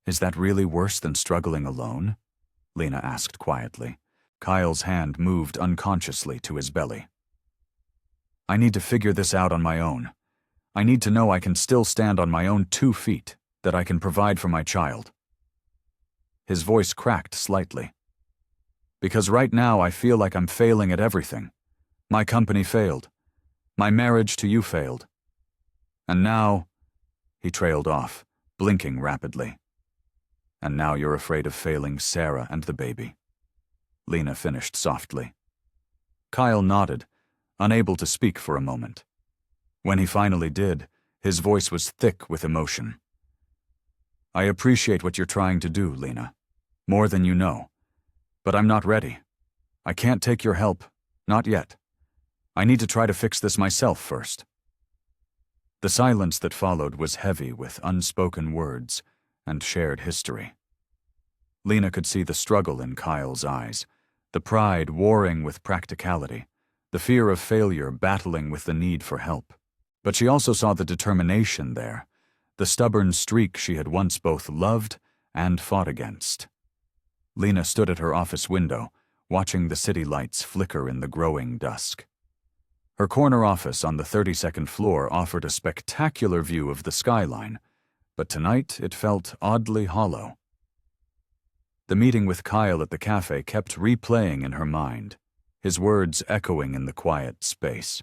Is that really worse than struggling alone? Lena asked quietly. Kyle's hand moved unconsciously to his belly. I need to figure this out on my own. I need to know I can still stand on my own 2 feet, that I can provide for my child. His voice cracked slightly. Because right now I feel like I'm failing at everything. My company failed. My marriage to you failed. And now, he trailed off, blinking rapidly. And now you're afraid of failing Sarah and the baby. Lena finished softly. Kyle nodded, unable to speak for a moment. When he finally did, his voice was thick with emotion. I appreciate what you're trying to do, Lena, more than you know. But I'm not ready. I can't take your help, not yet. I need to try to fix this myself first. The silence that followed was heavy with unspoken words and shared history. Lena could see the struggle in Kyle's eyes, the pride warring with practicality, the fear of failure battling with the need for help. But she also saw the determination there, the stubborn streak she had once both loved and fought against. Lena stood at her office window, watching the city lights flicker in the growing dusk. Her corner office on the 32nd floor offered a spectacular view of the skyline, but tonight it felt oddly hollow. The meeting with Kyle at the cafe kept replaying in her mind, his words echoing in the quiet space.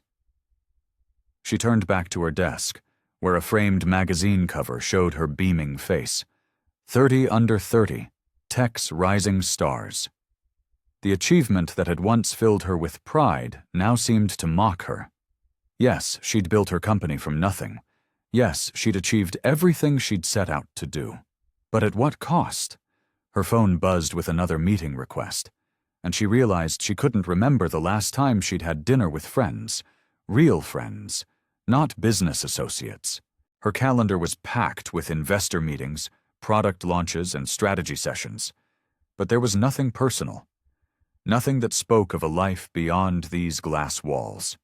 She turned back to her desk, where a framed magazine cover showed her beaming face. 30 under 30, Tech's rising stars. The achievement that had once filled her with pride now seemed to mock her. Yes, she'd built her company from nothing. Yes, she'd achieved everything she'd set out to do. But at what cost? Her phone buzzed with another meeting request, and she realized she couldn't remember the last time she'd had dinner with friends, real friends, not business associates. Her calendar was packed with investor meetings, product launches, and strategy sessions. But there was nothing personal, nothing that spoke of a life beyond these glass walls.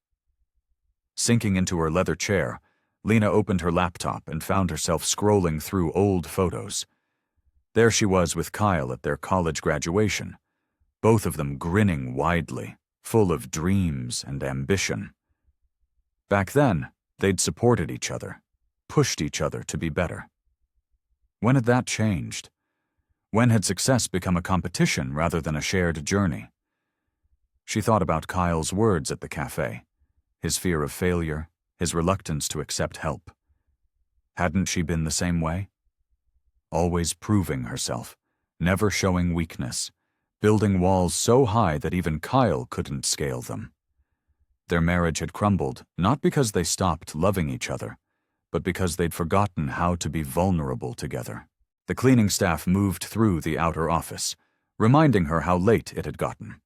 Sinking into her leather chair, Lena opened her laptop and found herself scrolling through old photos. There she was with Kyle at their college graduation, both of them grinning widely, full of dreams and ambition. Back then, they'd supported each other, pushed each other to be better. When had that changed? When had success become a competition rather than a shared journey? She thought about Kyle's words at the cafe, his fear of failure, his reluctance to accept help. Hadn't she been the same way? Always proving herself, never showing weakness, building walls so high that even Kyle couldn't scale them. Their marriage had crumbled not because they stopped loving each other, but because they'd forgotten how to be vulnerable together. The cleaning staff moved through the outer office, reminding her how late it had gotten.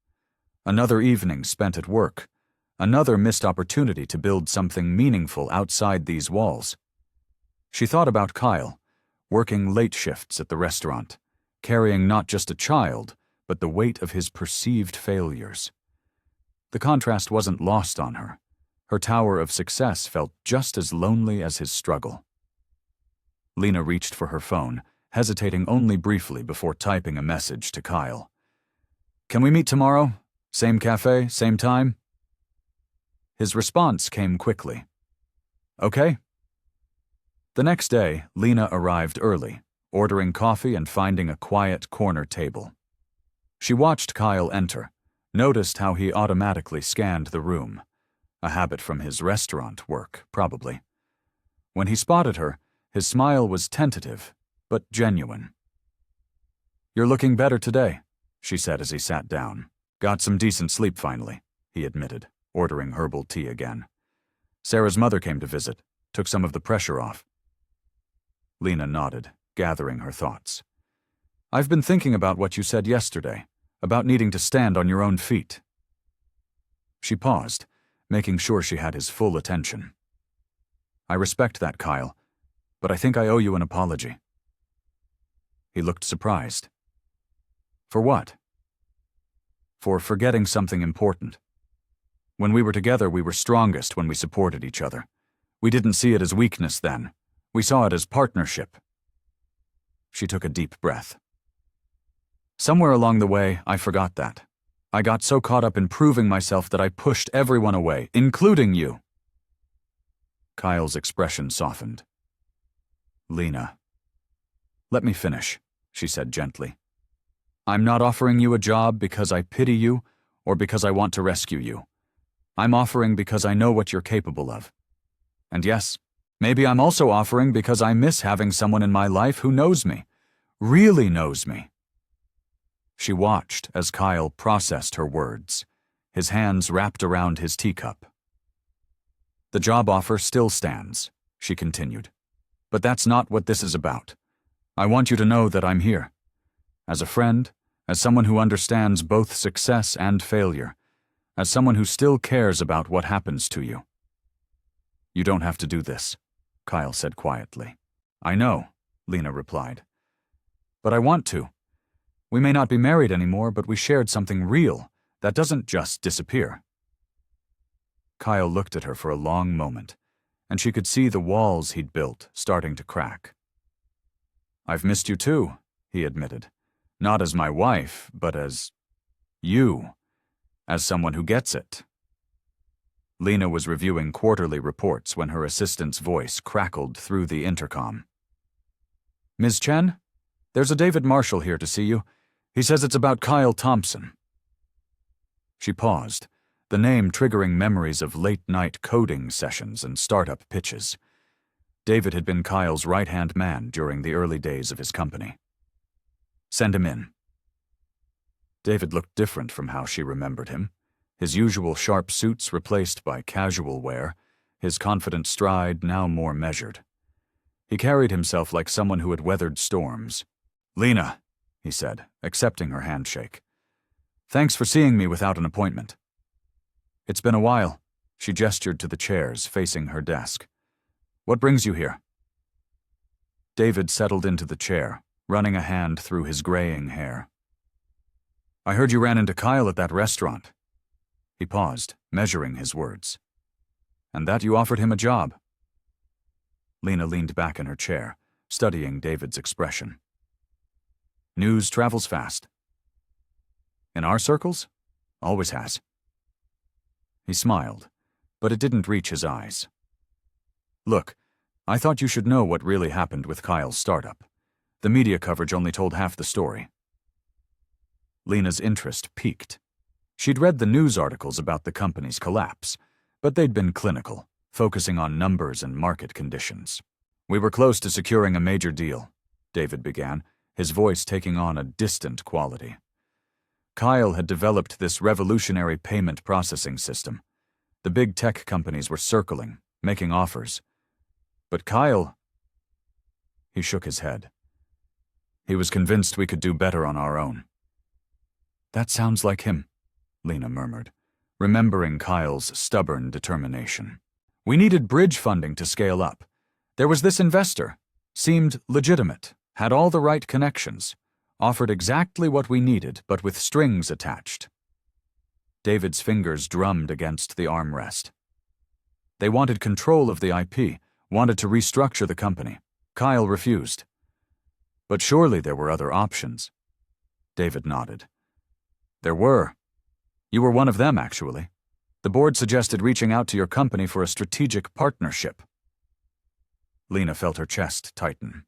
Another evening spent at work, another missed opportunity to build something meaningful outside these walls. She thought about Kyle, working late shifts at the restaurant, carrying not just a child, but the weight of his perceived failures. The contrast wasn't lost on her. Her tower of success felt just as lonely as his struggle. Lena reached for her phone, hesitating only briefly before typing a message to Kyle. "Can we meet tomorrow? Same cafe, same time?" His response came quickly. "Okay." The next day, Lena arrived early, ordering coffee and finding a quiet corner table. She watched Kyle enter, noticed how he automatically scanned the room, a habit from his restaurant work, probably. When he spotted her, his smile was tentative, but genuine. "You're looking better today," she said as he sat down. "Got some decent sleep finally," he admitted, ordering herbal tea again. "Sarah's mother came to visit, took some of the pressure off." Lena nodded, gathering her thoughts. "I've been thinking about what you said yesterday, about needing to stand on your own feet." She paused, making sure she had his full attention. "I respect that, Kyle, but I think I owe you an apology." He looked surprised. "For what?" "For forgetting something important. When we were together, we were strongest when we supported each other. We didn't see it as weakness then. We saw it as partnership." She took a deep breath. "Somewhere along the way, I forgot that. I got so caught up in proving myself that I pushed everyone away, including you." Kyle's expression softened. "Lena." "Let me finish," she said gently. "I'm not offering you a job because I pity you or because I want to rescue you. I'm offering because I know what you're capable of. And yes, maybe I'm also offering because I miss having someone in my life who knows me, really knows me." She watched as Kyle processed her words, his hands wrapped around his teacup. "The job offer still stands," she continued. "But that's not what this is about. I want you to know that I'm here. As a friend, as someone who understands both success and failure, as someone who still cares about what happens to you." "You don't have to do this," Kyle said quietly. "I know," Lena replied. "But I want to. We may not be married anymore, but we shared something real that doesn't just disappear." Kyle looked at her for a long moment, and she could see the walls he'd built starting to crack. "I've missed you too," he admitted. "Not as my wife, but as you, as someone who gets it." Lena was reviewing quarterly reports when her assistant's voice crackled through the intercom. "Ms. Chen, there's a David Marshall here to see you. He says it's about Kyle Thompson." She paused, the name triggering memories of late-night coding sessions and startup pitches. David had been Kyle's right-hand man during the early days of his company. "Send him in." David looked different from how she remembered him, his usual sharp suits replaced by casual wear, his confident stride now more measured. He carried himself like someone who had weathered storms. "Lena," he said, accepting her handshake. "Thanks for seeing me without an appointment." "It's been a while." She gestured to the chairs facing her desk. "What brings you here?" David settled into the chair, running a hand through his graying hair. "I heard you ran into Kyle at that restaurant." He paused, measuring his words. "And that you offered him a job." Lena leaned back in her chair, studying David's expression. "News travels fast." "In our circles? Always has." He smiled, but it didn't reach his eyes. "Look, I thought you should know what really happened with Kyle's startup. The media coverage only told half the story." Lena's interest piqued. She'd read the news articles about the company's collapse, but they'd been clinical, focusing on numbers and market conditions. "We were close to securing a major deal," David began, his voice taking on a distant quality. Kyle had developed this revolutionary payment processing system. The big tech companies were circling, making offers. But Kyle... He shook his head. He was convinced we could do better on our own. That sounds like him, Lena murmured, remembering Kyle's stubborn determination. We needed bridge funding to scale up. There was this investor, seemed legitimate, had all the right connections, offered exactly what we needed, but with strings attached. David's fingers drummed against the armrest. They wanted control of the IP, wanted to restructure the company. Kyle refused. But surely there were other options. David nodded. There were. You were one of them, actually. The board suggested reaching out to your company for a strategic partnership. Lena felt her chest tighten.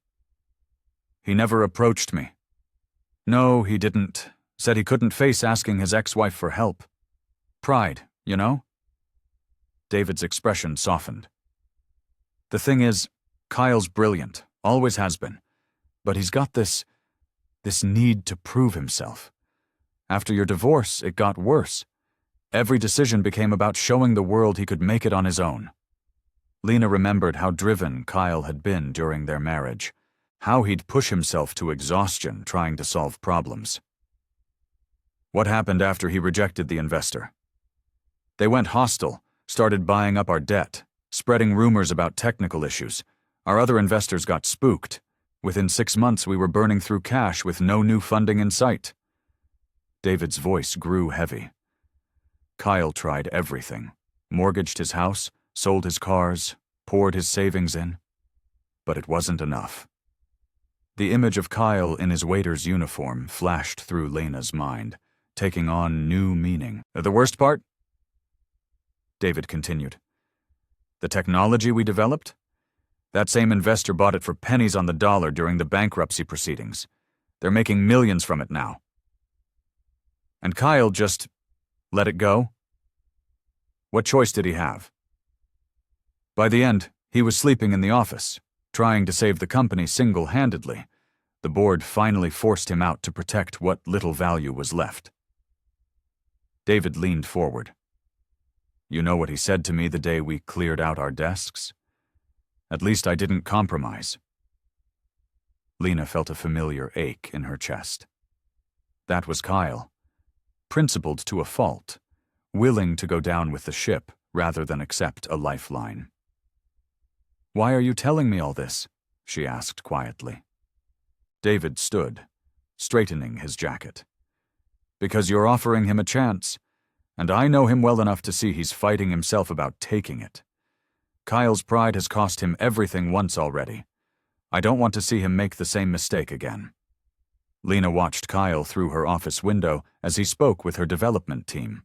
He never approached me. No, he didn't. Said he couldn't face asking his ex-wife for help. Pride, you know? David's expression softened. The thing is, Kyle's brilliant, always has been. But he's got this need to prove himself. After your divorce, it got worse. Every decision became about showing the world he could make it on his own. Lena remembered how driven Kyle had been during their marriage, how he'd push himself to exhaustion trying to solve problems. What happened after he rejected the investor? They went hostile, started buying up our debt, spreading rumors about technical issues. Our other investors got spooked. Within 6 months, we were burning through cash with no new funding in sight. David's voice grew heavy. Kyle tried everything. Mortgaged his house, sold his cars, poured his savings in. But it wasn't enough. The image of Kyle in his waiter's uniform flashed through Lena's mind, taking on new meaning. The worst part? David continued. The technology we developed? That same investor bought it for pennies on the dollar during the bankruptcy proceedings. They're making millions from it now. And Kyle just let it go? What choice did he have? By the end, he was sleeping in the office, trying to save the company single-handedly. The board finally forced him out to protect what little value was left. David leaned forward. You know what he said to me the day we cleared out our desks? At least I didn't compromise. Lena felt a familiar ache in her chest. That was Kyle. Principled to a fault, willing to go down with the ship rather than accept a lifeline. Why are you telling me all this? She asked quietly. David stood, straightening his jacket. Because you're offering him a chance, and I know him well enough to see he's fighting himself about taking it. Kyle's pride has cost him everything once already. I don't want to see him make the same mistake again. Lena watched Kyle through her office window as he spoke with her development team.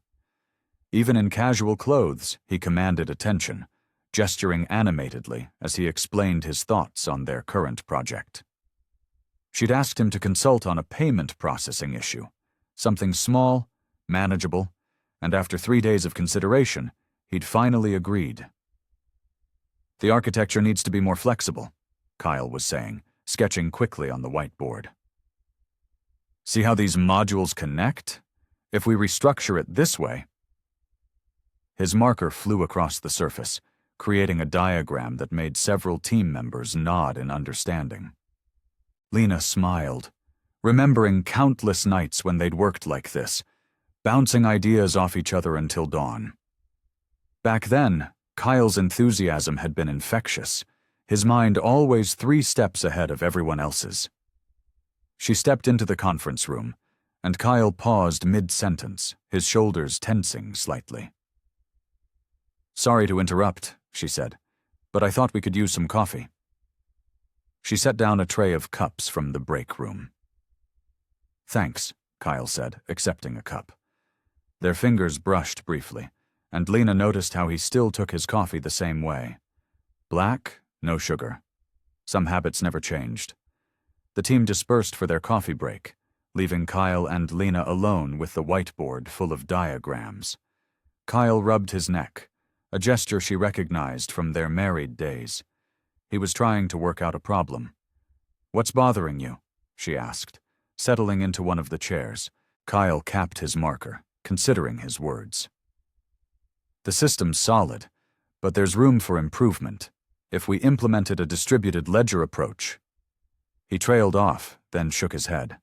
Even in casual clothes, he commanded attention, gesturing animatedly as he explained his thoughts on their current project. She'd asked him to consult on a payment processing issue, something small, manageable, and after 3 days of consideration, he'd finally agreed. The architecture needs to be more flexible, Kyle was saying, sketching quickly on the whiteboard. See how these modules connect? If we restructure it this way... His marker flew across the surface, creating a diagram that made several team members nod in understanding. Lena smiled, remembering countless nights when they'd worked like this, bouncing ideas off each other until dawn. Back then, Kyle's enthusiasm had been infectious, his mind always 3 steps ahead of everyone else's. She stepped into the conference room, and Kyle paused mid-sentence, his shoulders tensing slightly. Sorry to interrupt, she said, but I thought we could use some coffee. She set down a tray of cups from the break room. Thanks, Kyle said, accepting a cup. Their fingers brushed briefly, and Lena noticed how he still took his coffee the same way. Black, no sugar. Some habits never changed. The team dispersed for their coffee break, leaving Kyle and Lena alone with the whiteboard full of diagrams. Kyle rubbed his neck, a gesture she recognized from their married days. He was trying to work out a problem. What's bothering you? She asked, settling into one of the chairs. Kyle capped his marker, considering his words. The system's solid, but there's room for improvement. if we implemented a distributed ledger approach. He trailed off, then shook his head.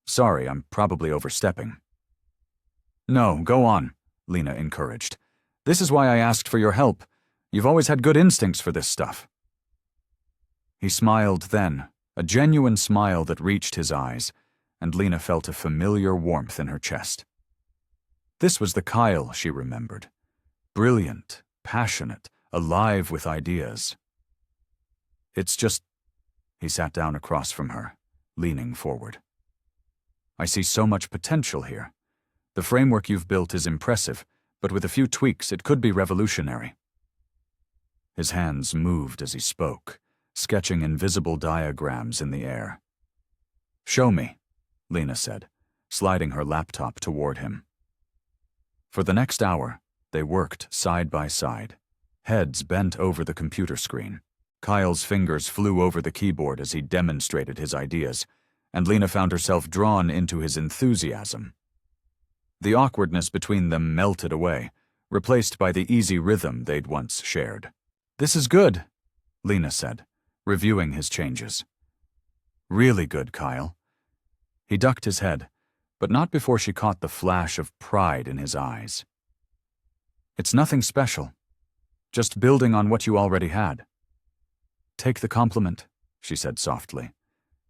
Sorry, I'm probably overstepping. No, go on, Lena encouraged. This is why I asked for your help. You've always had good instincts for this stuff. He smiled then, a genuine smile that reached his eyes, and Lena felt a familiar warmth in her chest. This was the Kyle she remembered. Brilliant, passionate, alive with ideas. It's just... He sat down across from her, leaning forward. I see so much potential here. The framework you've built is impressive, but with a few tweaks it could be revolutionary. His hands moved as he spoke, sketching invisible diagrams in the air. Show me, Lena said, sliding her laptop toward him. For the next hour, they worked side by side, heads bent over the computer screen. Kyle's fingers flew over the keyboard as he demonstrated his ideas, and Lena found herself drawn into his enthusiasm. The awkwardness between them melted away, replaced by the easy rhythm they'd once shared. This is good, Lena said, reviewing his changes. Really good, Kyle. He ducked his head, but not before she caught the flash of pride in his eyes. It's nothing special, just building on what you already had. Take the compliment, she said softly.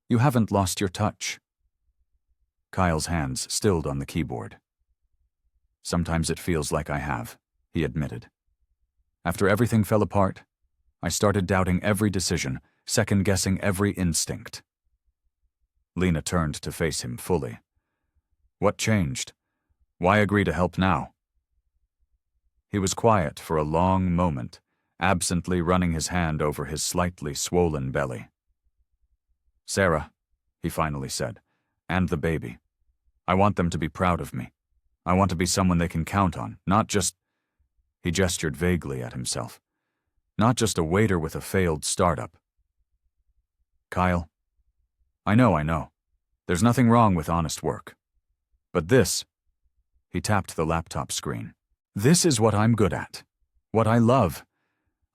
You haven't lost your touch. Kyle's hands stilled on the keyboard. Sometimes it feels like I have, he admitted. After everything fell apart, I started doubting every decision, second-guessing every instinct. Lena turned to face him fully. What changed? Why agree to help now? He was quiet for a long moment, absently running his hand over his slightly swollen belly. Sarah, he finally said, and the baby. I want them to be proud of me. I want to be someone they can count on, not just... He gestured vaguely at himself. Not just a waiter with a failed startup. Kyle, I know. There's nothing wrong with honest work. But this... He tapped the laptop screen. This is what I'm good at. What I love.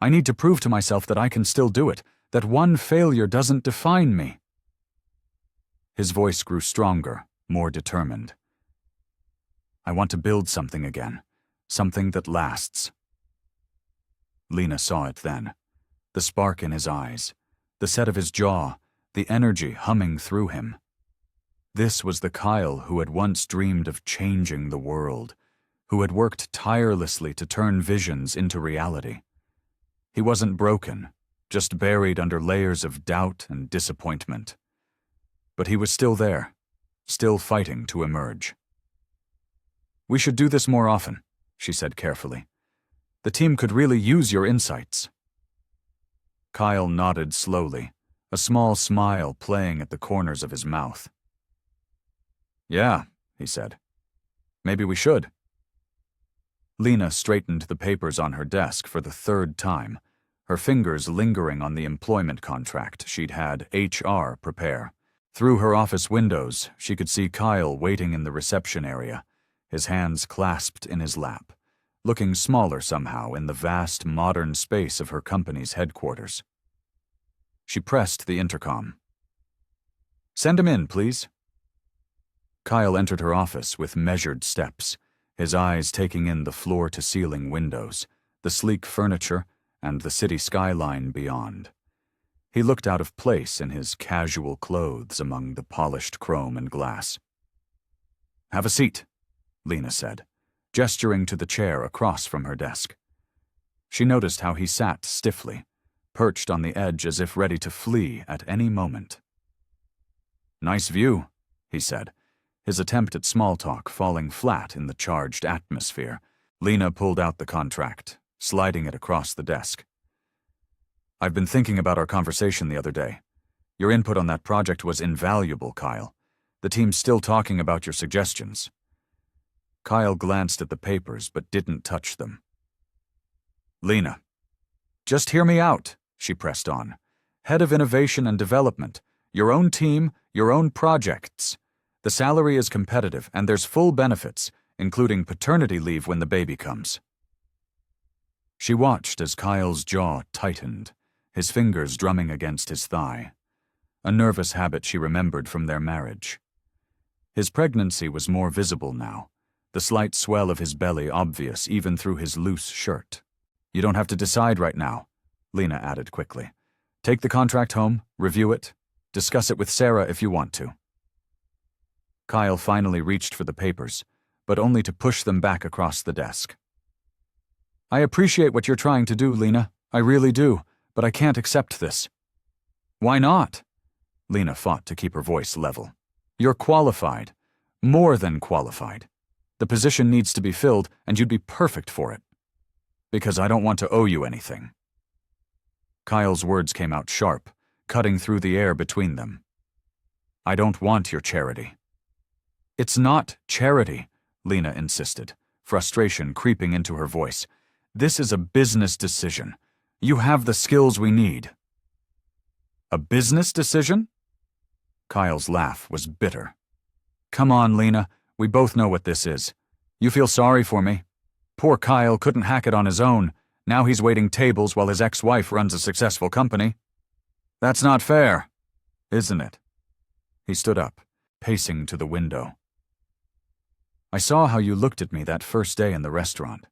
I need to prove to myself that I can still do it, that one failure doesn't define me. His voice grew stronger, more determined. I want to build something again, something that lasts. Lena saw it then, the spark in his eyes, the set of his jaw, the energy humming through him. This was the Kyle who had once dreamed of changing the world, who had worked tirelessly to turn visions into reality. He wasn't broken, just buried under layers of doubt and disappointment. But he was still there, still fighting to emerge. We should do this more often, she said carefully. The team could really use your insights. Kyle nodded slowly, a small smile playing at the corners of his mouth. Yeah, he said. Maybe we should. Lena straightened the papers on her desk for the third time, her fingers lingering on the employment contract she'd had HR prepare. Through her office windows, she could see Kyle waiting in the reception area, his hands clasped in his lap, looking smaller somehow in the vast modern space of her company's headquarters. She pressed the intercom. Send him in, please. Kyle entered her office with measured steps, his eyes taking in the floor-to-ceiling windows, the sleek furniture, and the city skyline beyond. He looked out of place in his casual clothes among the polished chrome and glass. Have a seat, Lena said, gesturing to the chair across from her desk. She noticed how he sat stiffly, perched on the edge as if ready to flee at any moment. Nice view, he said, his attempt at small talk falling flat in the charged atmosphere. Lena pulled out the contract, sliding it across the desk. I've been thinking about our conversation the other day. Your input on that project was invaluable, Kyle. The team's still talking about your suggestions. Kyle glanced at the papers but didn't touch them. Lena, just hear me out, she pressed on. Head of Innovation and Development, your own team, your own projects. The salary is competitive and there's full benefits, including paternity leave when the baby comes. She watched as Kyle's jaw tightened, his fingers drumming against his thigh, a nervous habit she remembered from their marriage. His pregnancy was more visible now, the slight swell of his belly obvious even through his loose shirt. "You don't have to decide right now," Lena added quickly. "Take the contract home, review it, discuss it with Sarah if you want to." Kyle finally reached for the papers, but only to push them back across the desk. "I appreciate what you're trying to do, Lena. I really do, but I can't accept this." "Why not?" Lena fought to keep her voice level. "You're qualified. More than qualified. The position needs to be filled, and you'd be perfect for it. Because I don't want to owe you anything." Kyle's words came out sharp, cutting through the air between them. "I don't want your charity." "It's not charity," Lena insisted, frustration creeping into her voice. "This is a business decision. You have the skills we need." "A business decision?" Kyle's laugh was bitter. "Come on, Lena. We both know what this is. You feel sorry for me? Poor Kyle couldn't hack it on his own. Now he's waiting tables while his ex-wife runs a successful company. That's not fair, isn't it?" He stood up, pacing to the window. "I saw how you looked at me that first day in the restaurant.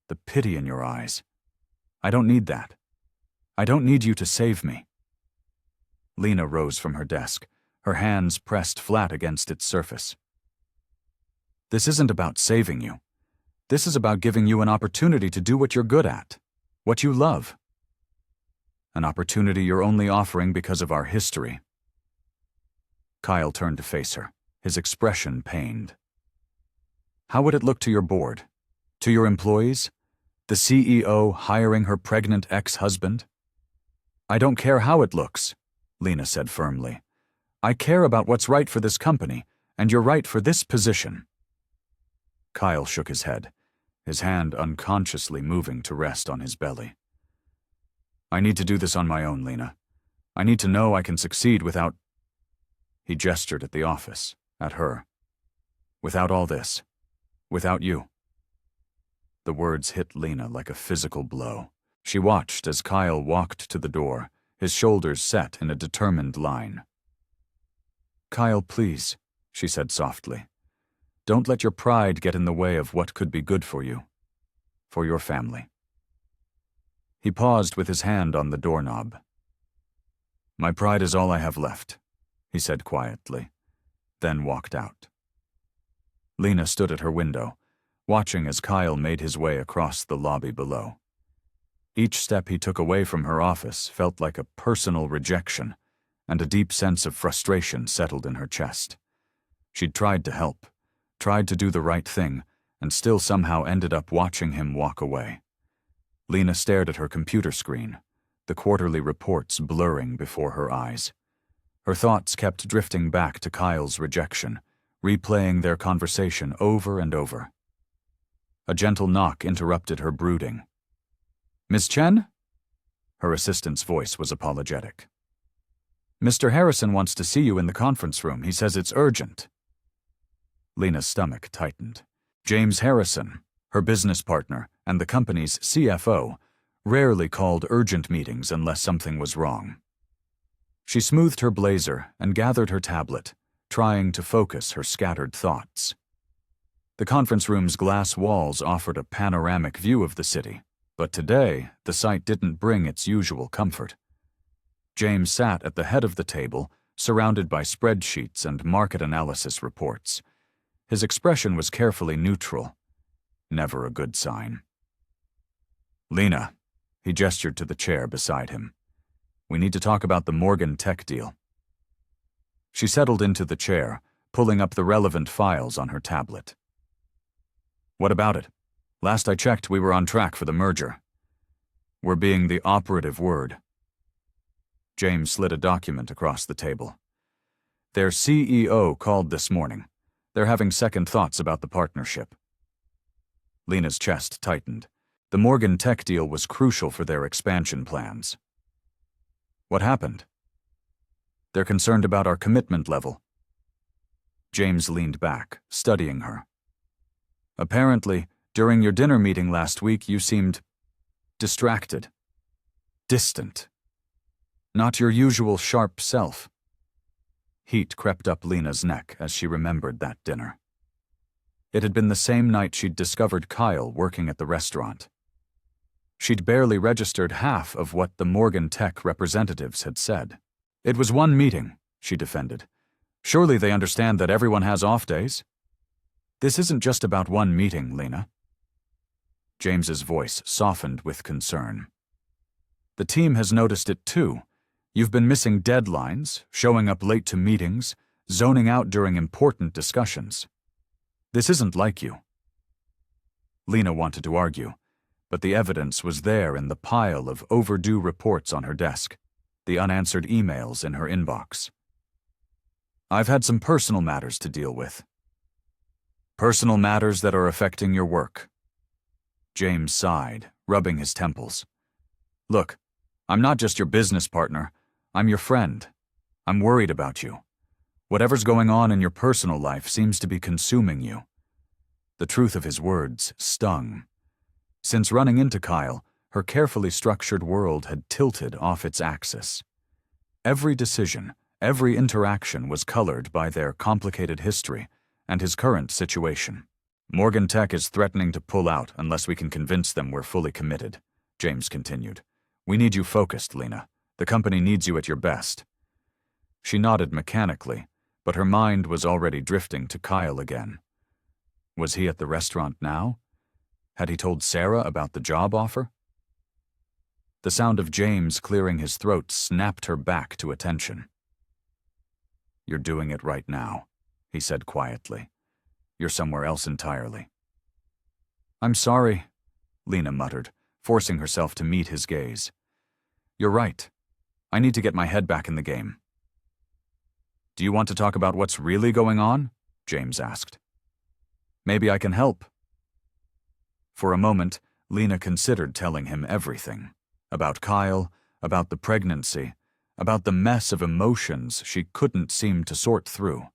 The pity in your eyes. I don't need that. I don't need you to save me." Lena rose from her desk, her hands pressed flat against its surface. "This isn't about saving you. This is about giving you an opportunity to do what you're good at, what you love. An opportunity you're only offering because of our history." Kyle turned to face her, his expression pained. "How would it look to your board? To your employees? The CEO hiring her pregnant ex-husband?" "I don't care how it looks," Lena said firmly. "I care about what's right for this company, and you're right for this position." Kyle shook his head, his hand unconsciously moving to rest on his belly. "I need to do this on my own, Lena. I need to know I can succeed without—" He gestured at the office, at her. "Without all this. Without you." The words hit Lena like a physical blow. She watched as Kyle walked to the door, his shoulders set in a determined line. "Kyle, please," she said softly. "Don't let your pride get in the way of what could be good for you. For your family." He paused with his hand on the doorknob. "My pride is all I have left," he said quietly, then walked out. Lena stood at her window, watching as Kyle made his way across the lobby below. Each step he took away from her office felt like a personal rejection, and a deep sense of frustration settled in her chest. She'd tried to help, tried to do the right thing, and still somehow ended up watching him walk away. Lena stared at her computer screen, the quarterly reports blurring before her eyes. Her thoughts kept drifting back to Kyle's rejection, replaying their conversation over and over. A gentle knock interrupted her brooding. "Miss Chen?" Her assistant's voice was apologetic. "Mr. Harrison wants to see you in the conference room. He says it's urgent." Lena's stomach tightened. James Harrison, her business partner and the company's CFO, rarely called urgent meetings unless something was wrong. She smoothed her blazer and gathered her tablet, trying to focus her scattered thoughts. The conference room's glass walls offered a panoramic view of the city, but today the sight didn't bring its usual comfort. James sat at the head of the table, surrounded by spreadsheets and market analysis reports. His expression was carefully neutral, never a good sign. "Lena," he gestured to the chair beside him. "We need to talk about the Morgan tech deal." She settled into the chair, pulling up the relevant files on her tablet. "What about it? Last I checked, we were on track for the merger." "We're being the operative word." James slid a document across the table. "Their CEO called this morning. They're having second thoughts about the partnership." Lena's chest tightened. The Morgan tech deal was crucial for their expansion plans. "What happened?" "They're concerned about our commitment level." James leaned back, studying her. "Apparently, during your dinner meeting last week, you seemed..." distracted, distant. Not your usual sharp self. Heat crept up Lena's neck as she remembered that dinner. It had been the same night she'd discovered Kyle working at the restaurant. She'd barely registered half of what the Morgan Tech representatives had said. It was one meeting, she defended. Surely they understand that everyone has off days? This isn't just about one meeting, Lena. James's voice softened with concern. The team has noticed it too. You've been missing deadlines, showing up late to meetings, zoning out during important discussions. This isn't like you. Lena wanted to argue, but the evidence was there in the pile of overdue reports on her desk, the unanswered emails in her inbox. I've had some personal matters to deal with. Personal matters that are affecting your work. James sighed, rubbing his temples. Look, I'm not just your business partner. I'm your friend. I'm worried about you. Whatever's going on in your personal life seems to be consuming you. The truth of his words stung. Since running into Kyle, her carefully structured world had tilted off its axis. Every decision, every interaction was colored by their complicated history and his current situation. Morgan Tech is threatening to pull out unless we can convince them we're fully committed, James continued. We need you focused, Lena. The company needs you at your best. She nodded mechanically, but her mind was already drifting to Kyle again. Was he at the restaurant now? Had he told Sarah about the job offer? The sound of James clearing his throat snapped her back to attention. You're doing it right now, he said quietly. You're somewhere else entirely. I'm sorry, Lena muttered, forcing herself to meet his gaze. You're right. I need to get my head back in the game. Do you want to talk about what's really going on? James asked. Maybe I can help. For a moment, Lena considered telling him everything. About Kyle, about the pregnancy, about the mess of emotions she couldn't seem to sort through.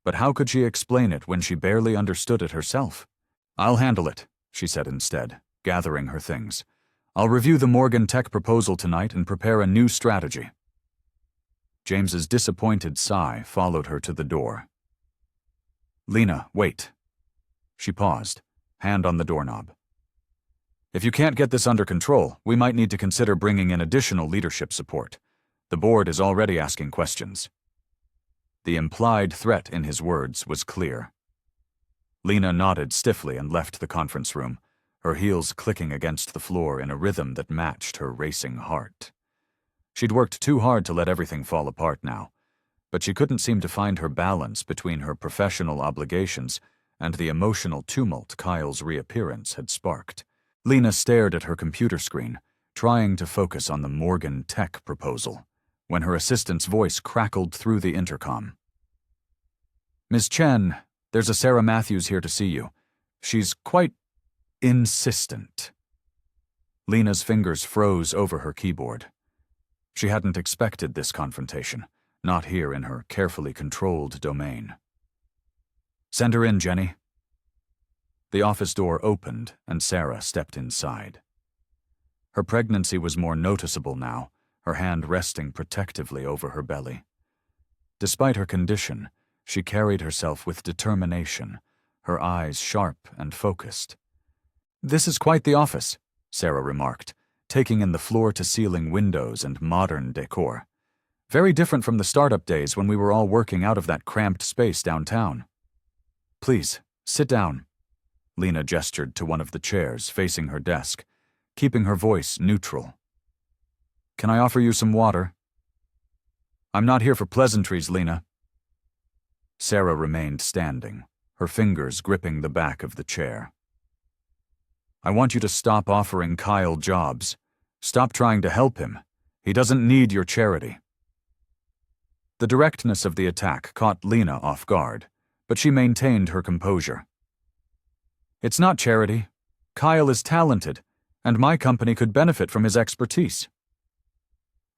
But how could she explain it when she barely understood it herself? I'll handle it, she said instead, gathering her things. I'll review the Morgan Tech proposal tonight and prepare a new strategy. James's disappointed sigh followed her to the door. Lena, wait. She paused, hand on the doorknob. If you can't get this under control, we might need to consider bringing in additional leadership support. The board is already asking questions. The implied threat in his words was clear. Lena nodded stiffly and left the conference room, her heels clicking against the floor in a rhythm that matched her racing heart. She'd worked too hard to let everything fall apart now, but she couldn't seem to find her balance between her professional obligations and the emotional tumult Kyle's reappearance had sparked. Lena stared at her computer screen, trying to focus on the Morgan Tech proposal, when her assistant's voice crackled through the intercom. Ms. Chen, there's a Sarah Matthews here to see you. She's quite insistent. Lena's fingers froze over her keyboard. She hadn't expected this confrontation, not here in her carefully controlled domain. Send her in, Jenny. The office door opened and Sarah stepped inside. Her pregnancy was more noticeable now, her hand resting protectively over her belly. Despite her condition, she carried herself with determination, her eyes sharp and focused. This is quite the office, Sarah remarked, taking in the floor-to-ceiling windows and modern decor. Very different from the startup days when we were all working out of that cramped space downtown. Please, sit down. Lena gestured to one of the chairs facing her desk, keeping her voice neutral. Can I offer you some water? I'm not here for pleasantries, Lena. Sarah remained standing, her fingers gripping the back of the chair. I want you to stop offering Kyle jobs. Stop trying to help him. He doesn't need your charity. The directness of the attack caught Lena off guard, but she maintained her composure. It's not charity. Kyle is talented, and my company could benefit from his expertise.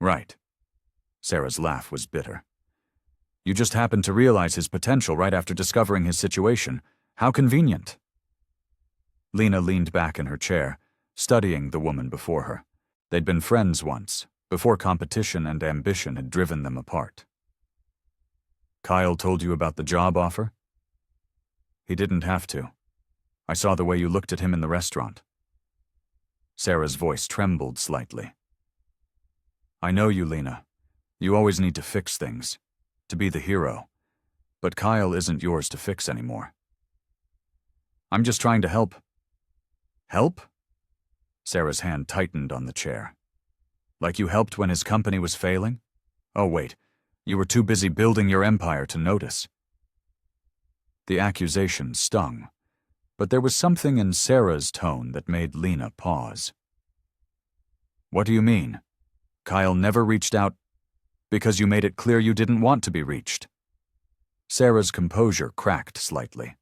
Right. Sarah's laugh was bitter. You just happened to realize his potential right after discovering his situation. How convenient. Lena leaned back in her chair, studying the woman before her. They'd been friends once, before competition and ambition had driven them apart. Kyle told you about the job offer? He didn't have to. I saw the way you looked at him in the restaurant. Sarah's voice trembled slightly. I know you, Lena. You always need to fix things, to be the hero. But Kyle isn't yours to fix anymore. I'm just trying to help. Help? Sarah's hand tightened on the chair. Like you helped when his company was failing? Oh, wait. You were too busy building your empire to notice. The accusation stung, but there was something in Sarah's tone that made Lena pause. What do you mean? Kyle never reached out because you made it clear you didn't want to be reached. Sarah's composure cracked slightly.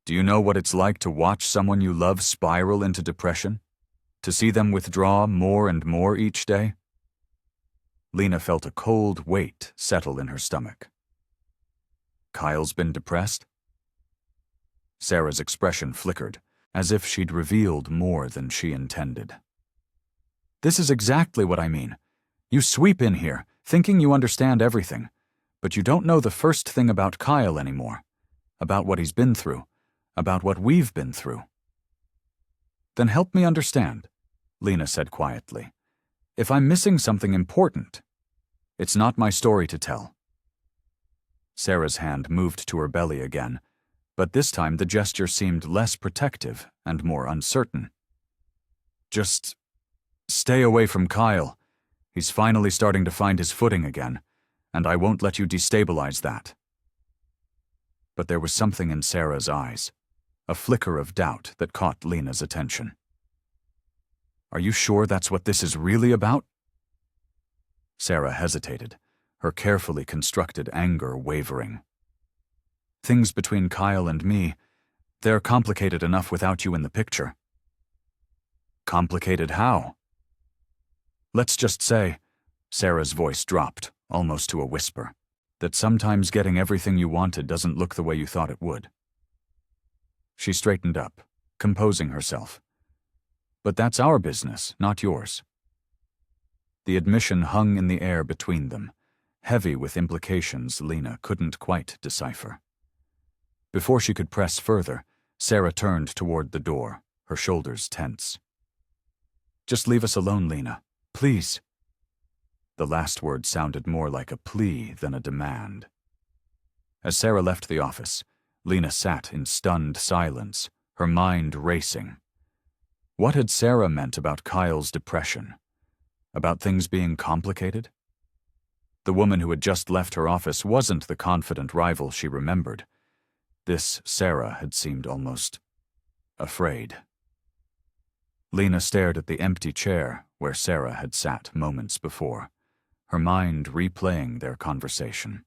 Do you know what it's like to watch someone you love spiral into depression? To see them withdraw more and more each day? Lena felt a cold weight settle in her stomach. Kyle's been depressed? Sarah's expression flickered, as if she'd revealed more than she intended. This is exactly what I mean. You sweep in here, thinking you understand everything, but you don't know the first thing about Kyle anymore, about what he's been through, about what we've been through. Then help me understand, Lena said quietly. If I'm missing something important, it's not my story to tell. Sarah's hand moved to her belly again, but this time the gesture seemed less protective and more uncertain. Just stay away from Kyle. He's finally starting to find his footing again, and I won't let you destabilize that. But there was something in Sarah's eyes, a flicker of doubt that caught Lena's attention. Are you sure that's what this is really about? Sarah hesitated, her carefully constructed anger wavering. Things between Kyle and me, they're complicated enough without you in the picture. Complicated how? Let's just say, Sarah's voice dropped, almost to a whisper, that sometimes getting everything you wanted doesn't look the way you thought it would. She straightened up, composing herself. But that's our business, not yours. The admission hung in the air between them, heavy with implications Lena couldn't quite decipher. Before she could press further, Sarah turned toward the door, her shoulders tense. Just leave us alone, Lena. Please. The last word sounded more like a plea than a demand. As Sarah left the office, Lena sat in stunned silence, her mind racing. What had Sarah meant about Kyle's depression? About things being complicated? The woman who had just left her office wasn't the confident rival she remembered. This Sarah had seemed almost afraid. Lena stared at the empty chair where Sarah had sat moments before, her mind replaying their conversation.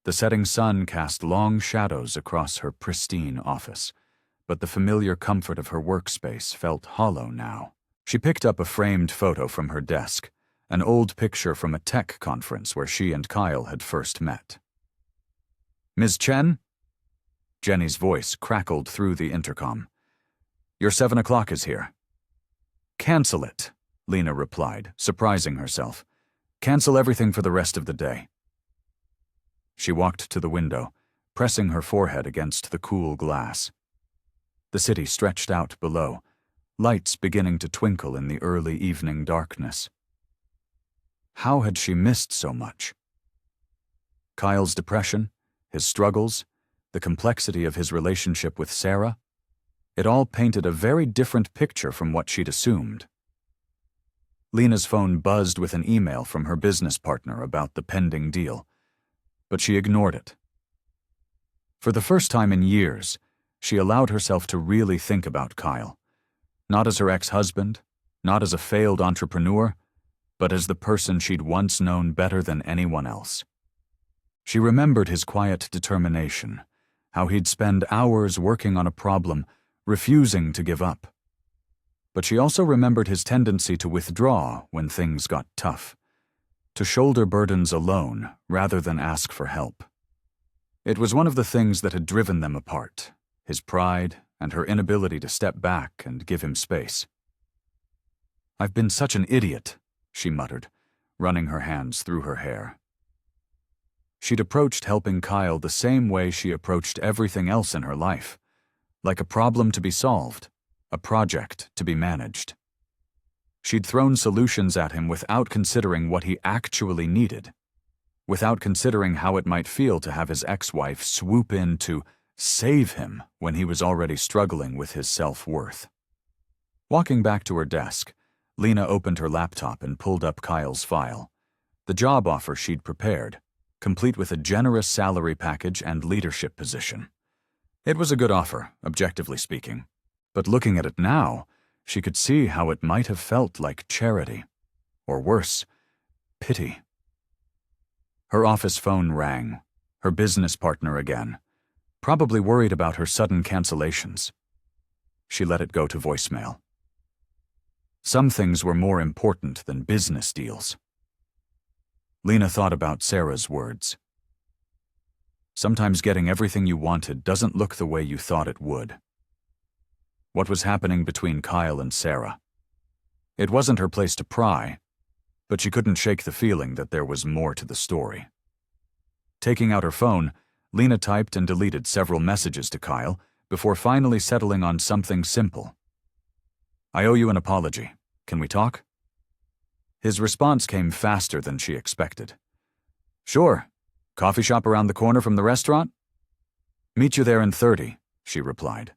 The setting sun cast long shadows across her pristine office, but the familiar comfort of her workspace felt hollow now. She picked up a framed photo from her desk, an old picture from a tech conference where she and Kyle had first met. Ms. Chen? Jenny's voice crackled through the intercom. Your 7 o'clock is here. Cancel it, Lena replied, surprising herself. Cancel everything for the rest of the day. She walked to the window, pressing her forehead against the cool glass. The city stretched out below, lights beginning to twinkle in the early evening darkness. How had she missed so much? Kyle's depression, his struggles, the complexity of his relationship with Sarah, it all painted a very different picture from what she'd assumed. Lena's phone buzzed with an email from her business partner about the pending deal, but she ignored it. For the first time in years, she allowed herself to really think about Kyle, not as her ex-husband, not as a failed entrepreneur, but as the person she'd once known better than anyone else. She remembered his quiet determination, how he'd spend hours working on a problem, refusing to give up. But she also remembered his tendency to withdraw when things got tough, to shoulder burdens alone rather than ask for help. It was one of the things that had driven them apart, his pride, and her inability to step back and give him space. "I've been such an idiot," she muttered, running her hands through her hair. She'd approached helping Kyle the same way she approached everything else in her life, like a problem to be solved, a project to be managed. She'd thrown solutions at him without considering what he actually needed, without considering how it might feel to have his ex-wife swoop in to save him when he was already struggling with his self-worth. Walking back to her desk, Lena opened her laptop and pulled up Kyle's file, the job offer she'd prepared, complete with a generous salary package and leadership position. It was a good offer, objectively speaking, but looking at it now, she could see how it might have felt like charity, or worse, pity. Her office phone rang, her business partner again, probably worried about her sudden cancellations. She let it go to voicemail. Some things were more important than business deals. Lena thought about Sarah's words. Sometimes getting everything you wanted doesn't look the way you thought it would. What was happening between Kyle and Sarah? It wasn't her place to pry, but she couldn't shake the feeling that there was more to the story. Taking out her phone, Lena typed and deleted several messages to Kyle before finally settling on something simple. "I owe you an apology. Can we talk?" His response came faster than she expected. "Sure. Coffee shop around the corner from the restaurant?" "Meet you there in 30, she replied.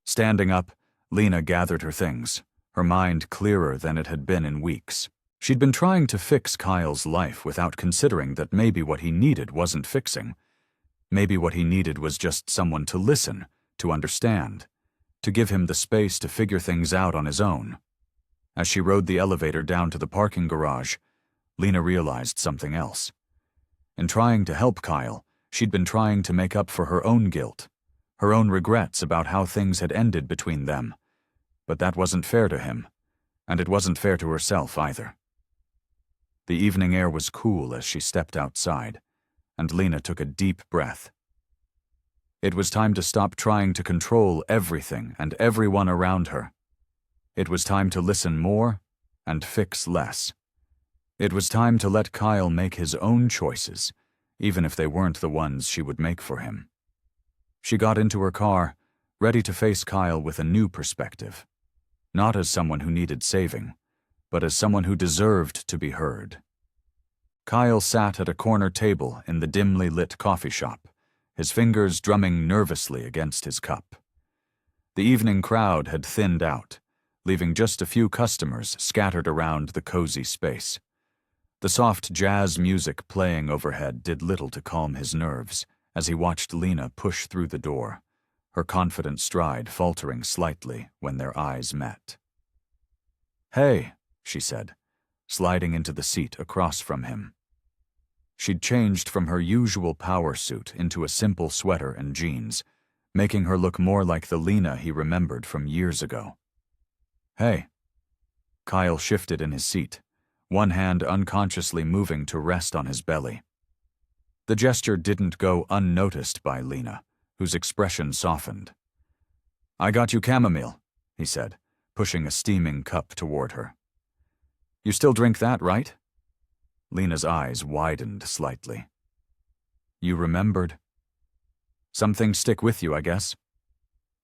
Standing up, Lena gathered her things, her mind clearer than it had been in weeks. She'd been trying to fix Kyle's life without considering that maybe what he needed wasn't fixing. Maybe what he needed was just someone to listen, to understand, to give him the space to figure things out on his own. As she rode the elevator down to the parking garage, Lena realized something else. In trying to help Kyle, she'd been trying to make up for her own guilt, her own regrets about how things had ended between them. But that wasn't fair to him, and it wasn't fair to herself either. The evening air was cool as she stepped outside, and Lena took a deep breath. It was time to stop trying to control everything and everyone around her. It was time to listen more and fix less. It was time to let Kyle make his own choices, even if they weren't the ones she would make for him. She got into her car, ready to face Kyle with a new perspective, not as someone who needed saving, but as someone who deserved to be heard. Kyle sat at a corner table in the dimly lit coffee shop, his fingers drumming nervously against his cup. The evening crowd had thinned out, leaving just a few customers scattered around the cozy space. The soft jazz music playing overhead did little to calm his nerves as he watched Lena push through the door, her confident stride faltering slightly when their eyes met. "Hey," she said, sliding into the seat across from him. She'd changed from her usual power suit into a simple sweater and jeans, making her look more like the Lena he remembered from years ago. "Hey." Kyle shifted in his seat, one hand unconsciously moving to rest on his belly. The gesture didn't go unnoticed by Lena, whose expression softened. "I got you chamomile," he said, pushing a steaming cup toward her. "You still drink that, right?" Lena's eyes widened slightly. "You remembered?" "Some things stick with you, I guess."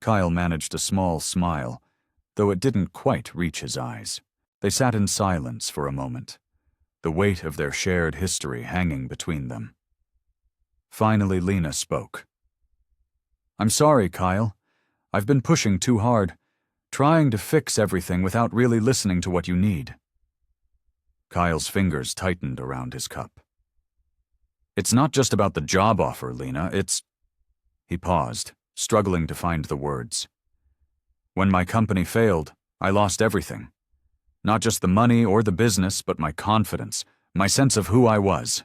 Kyle managed a small smile, though it didn't quite reach his eyes. They sat in silence for a moment, the weight of their shared history hanging between them. Finally, Lena spoke. "I'm sorry, Kyle. I've been pushing too hard, trying to fix everything without really listening to what you need." Kyle's fingers tightened around his cup. "It's not just about the job offer, Lena, it's—" He paused, struggling to find the words. "When my company failed, I lost everything. Not just the money or the business, but my confidence, my sense of who I was."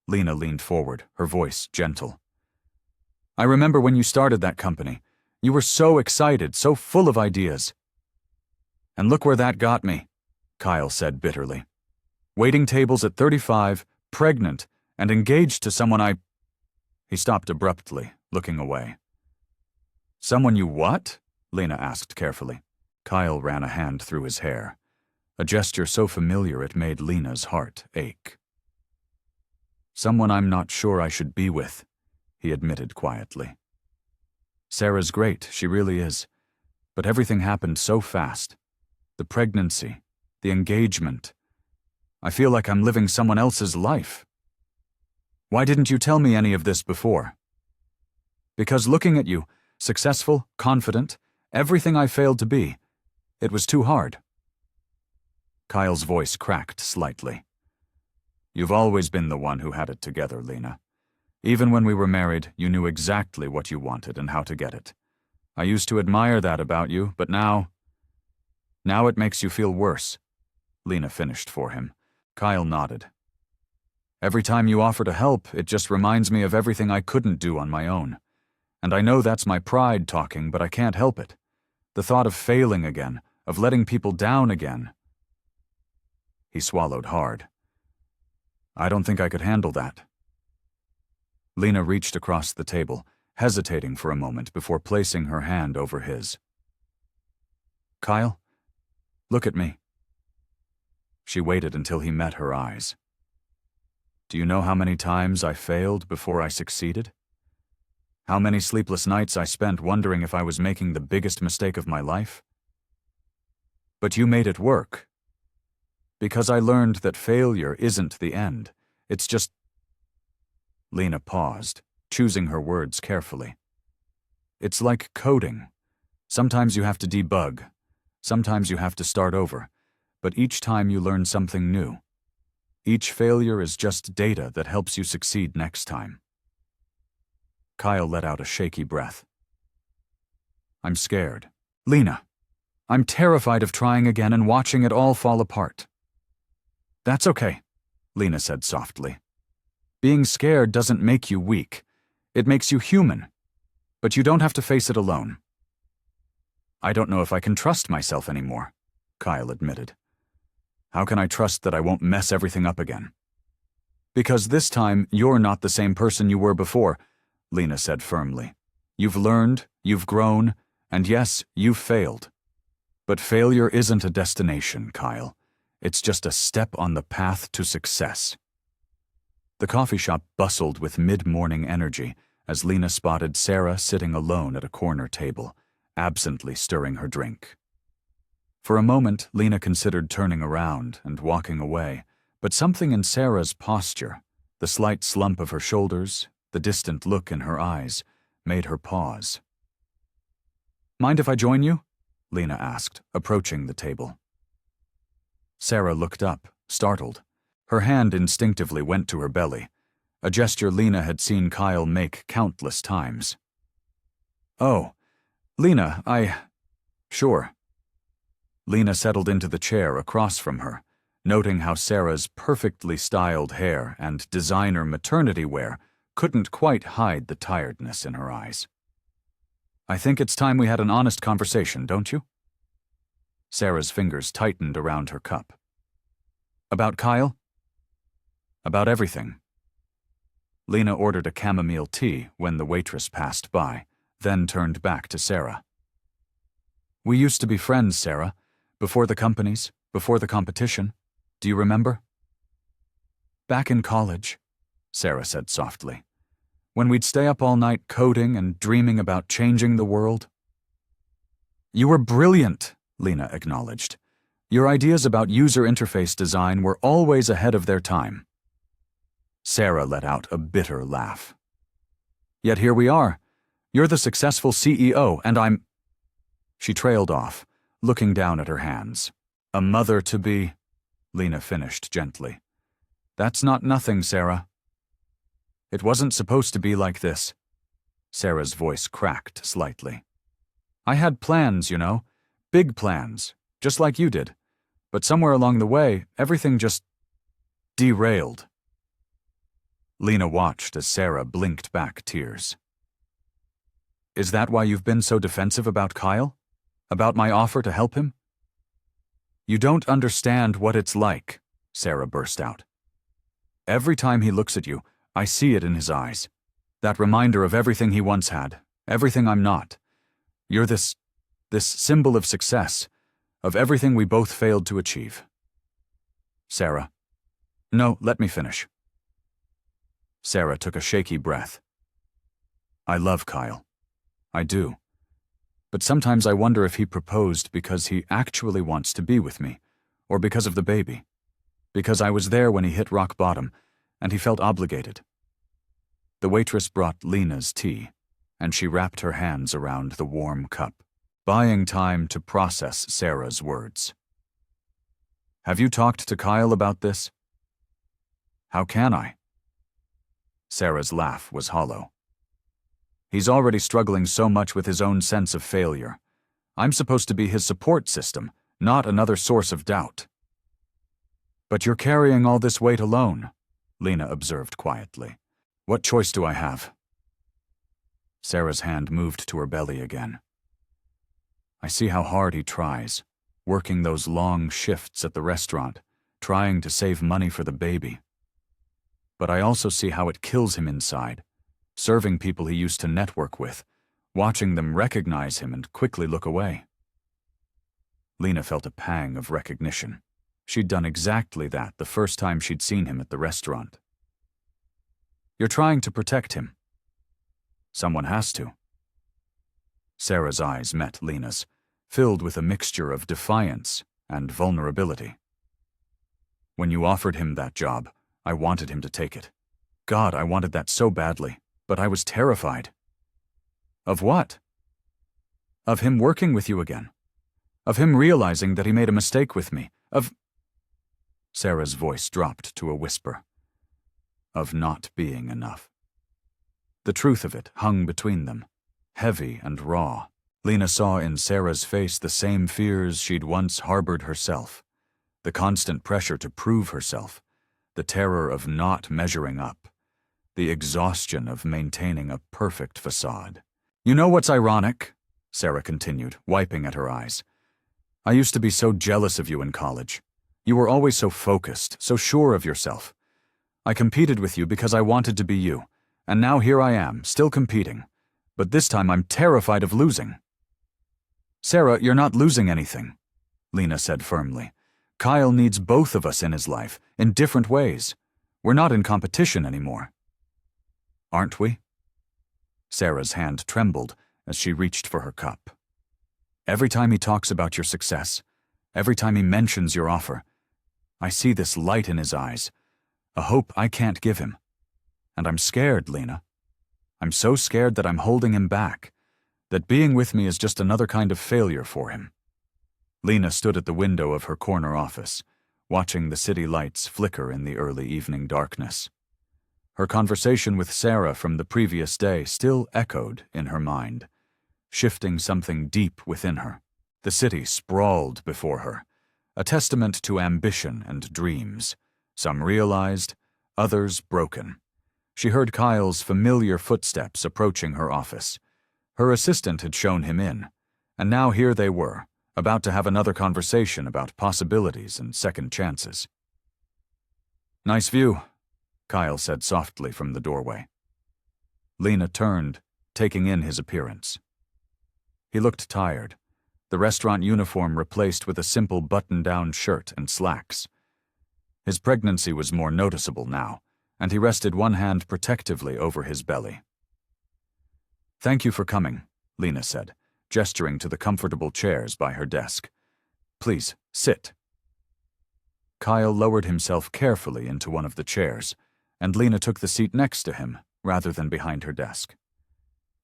Lena leaned forward, her voice gentle. "I remember when you started that company. You were so excited, so full of ideas. And look where that got me," Kyle said bitterly. "Waiting tables at 35, pregnant, and engaged to someone I—" He stopped abruptly, looking away. Someone you what? Lena asked carefully. Kyle ran a hand through his hair, a gesture so familiar it made Lena's heart ache. Someone I'm not sure I should be with, he admitted quietly. Sarah's great, she really is, but everything happened so fast. The pregnancy, the engagement. I feel like I'm living someone else's life. Why didn't you tell me any of this before? Because looking at you, successful, confident, everything I failed to be, it was too hard. Kyle's voice cracked slightly. You've always been the one who had it together, Lena. Even when we were married, you knew exactly what you wanted and how to get it. I used to admire that about you, but now it makes you feel worse. Lena finished for him. Kyle nodded. Every time you offer to help, it just reminds me of everything I couldn't do on my own. And I know that's my pride talking, but I can't help it. The thought of failing again, of letting people down again. He swallowed hard. I don't think I could handle that. Lena reached across the table, hesitating for a moment before placing her hand over his. Kyle, look at me. She waited until he met her eyes. Do you know how many times I failed before I succeeded? How many sleepless nights I spent wondering if I was making the biggest mistake of my life? But you made it work. Because I learned that failure isn't the end. It's just... Lena paused, choosing her words carefully. It's like coding. Sometimes you have to debug. Sometimes you have to start over. But each time you learn something new. Each failure is just data that helps you succeed next time. Kyle let out a shaky breath. I'm scared. Lena, I'm terrified of trying again and watching it all fall apart. That's okay, Lena said softly. Being scared doesn't make you weak. It makes you human. But you don't have to face it alone. I don't know if I can trust myself anymore, Kyle admitted. How can I trust that I won't mess everything up again? Because this time, you're not the same person you were before, Lena said firmly. You've learned, you've grown, and yes, you've failed. But failure isn't a destination, Kyle. It's just a step on the path to success. The coffee shop bustled with mid-morning energy as Lena spotted Sarah sitting alone at a corner table, absently stirring her drink. For a moment, Lena considered turning around and walking away, but something in Sarah's posture, the slight slump of her shoulders, the distant look in her eyes, made her pause. Mind if I join you? Lena asked, approaching the table. Sarah looked up, startled. Her hand instinctively went to her belly, a gesture Lena had seen Kyle make countless times. Oh, Lena, Sure. Lena settled into the chair across from her, noting how Sarah's perfectly styled hair and designer maternity wear couldn't quite hide the tiredness in her eyes. I think it's time we had an honest conversation, don't you? Sarah's fingers tightened around her cup. About Kyle? About everything. Lena ordered a chamomile tea when the waitress passed by, then turned back to Sarah. We used to be friends, Sarah. Before the companies, before the competition. Do you remember? Back in college, Sarah said softly. When we'd stay up all night coding and dreaming about changing the world. You were brilliant, Lena acknowledged. Your ideas about user interface design were always ahead of their time. Sarah let out a bitter laugh. Yet here we are. You're the successful CEO, and I'm... She trailed off, looking down at her hands. A mother-to-be, Lena finished gently. That's not nothing, Sarah. It wasn't supposed to be like this. Sarah's voice cracked slightly. I had plans, you know, big plans, just like you did. But somewhere along the way, everything just derailed. Lena watched as Sarah blinked back tears. Is that why you've been so defensive about Kyle? About my offer to help him? You don't understand what it's like, Sarah burst out. Every time he looks at you, I see it in his eyes. That reminder of everything he once had, everything I'm not. You're this symbol of success, of everything we both failed to achieve. Sarah. No, let me finish. Sarah took a shaky breath. I love Kyle. I do. But sometimes I wonder if he proposed because he actually wants to be with me, or because of the baby. Because I was there when he hit rock bottom, and he felt obligated. The waitress brought Lena's tea, and she wrapped her hands around the warm cup, buying time to process Sarah's words. Have you talked to Kyle about this? How can I? Sarah's laugh was hollow. He's already struggling so much with his own sense of failure. I'm supposed to be his support system, not another source of doubt. But you're carrying all this weight alone, Lena observed quietly. What choice do I have? Sarah's hand moved to her belly again. I see how hard he tries, working those long shifts at the restaurant, trying to save money for the baby. But I also see how it kills him inside, serving people he used to network with, watching them recognize him and quickly look away. Lena felt a pang of recognition. She'd done exactly that the first time she'd seen him at the restaurant. You're trying to protect him. Someone has to. Sarah's eyes met Lena's, filled with a mixture of defiance and vulnerability. When you offered him that job, I wanted him to take it. God, I wanted that so badly, but I was terrified. Of what? Of him working with you again. Of him realizing that he made a mistake with me. Of... Sarah's voice dropped to a whisper. Of not being enough. The truth of it hung between them, heavy and raw. Lena saw in Sarah's face the same fears she'd once harbored herself, the constant pressure to prove herself, the terror of not measuring up, the exhaustion of maintaining a perfect facade. You know what's ironic? Sarah continued, wiping at her eyes. I used to be so jealous of you in college. You were always so focused, so sure of yourself. I competed with you because I wanted to be you, and now here I am, still competing. But this time I'm terrified of losing. Sarah, you're not losing anything, Lena said firmly. Kyle needs both of us in his life, in different ways. We're not in competition anymore. Aren't we? Sarah's hand trembled as she reached for her cup. Every time he talks about your success, every time he mentions your offer, I see this light in his eyes, a hope I can't give him. And I'm scared, Lena. I'm so scared that I'm holding him back, that being with me is just another kind of failure for him. Lena stood at the window of her corner office, watching the city lights flicker in the early evening darkness. Her conversation with Sarah from the previous day still echoed in her mind, shifting something deep within her. The city sprawled before her, a testament to ambition and dreams, some realized, others broken. She heard Kyle's familiar footsteps approaching her office. Her assistant had shown him in, and now here they were, about to have another conversation about possibilities and second chances. Nice view, Kyle said softly from the doorway. Lena turned, taking in his appearance. He looked tired, the restaurant uniform replaced with a simple button-down shirt and slacks. His pregnancy was more noticeable now, and he rested one hand protectively over his belly. Thank you for coming, Lena said, gesturing to the comfortable chairs by her desk. Please, sit. Kyle lowered himself carefully into one of the chairs, and Lena took the seat next to him, rather than behind her desk.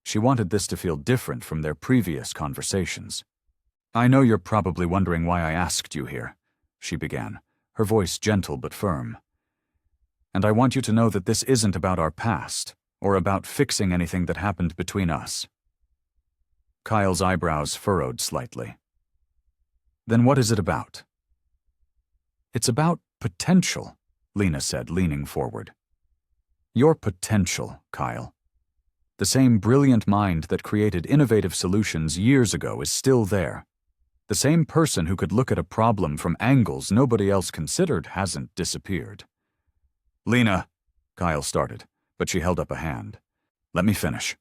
She wanted this to feel different from their previous conversations. I know you're probably wondering why I asked you here, she began, her voice gentle but firm. And I want you to know that this isn't about our past, or about fixing anything that happened between us. Kyle's eyebrows furrowed slightly. Then what is it about? It's about potential, Lena said, leaning forward. Your potential, Kyle. The same brilliant mind that created innovative solutions years ago is still there. The same person who could look at a problem from angles nobody else considered hasn't disappeared. Lena, Kyle started, but she held up a hand. Let me finish.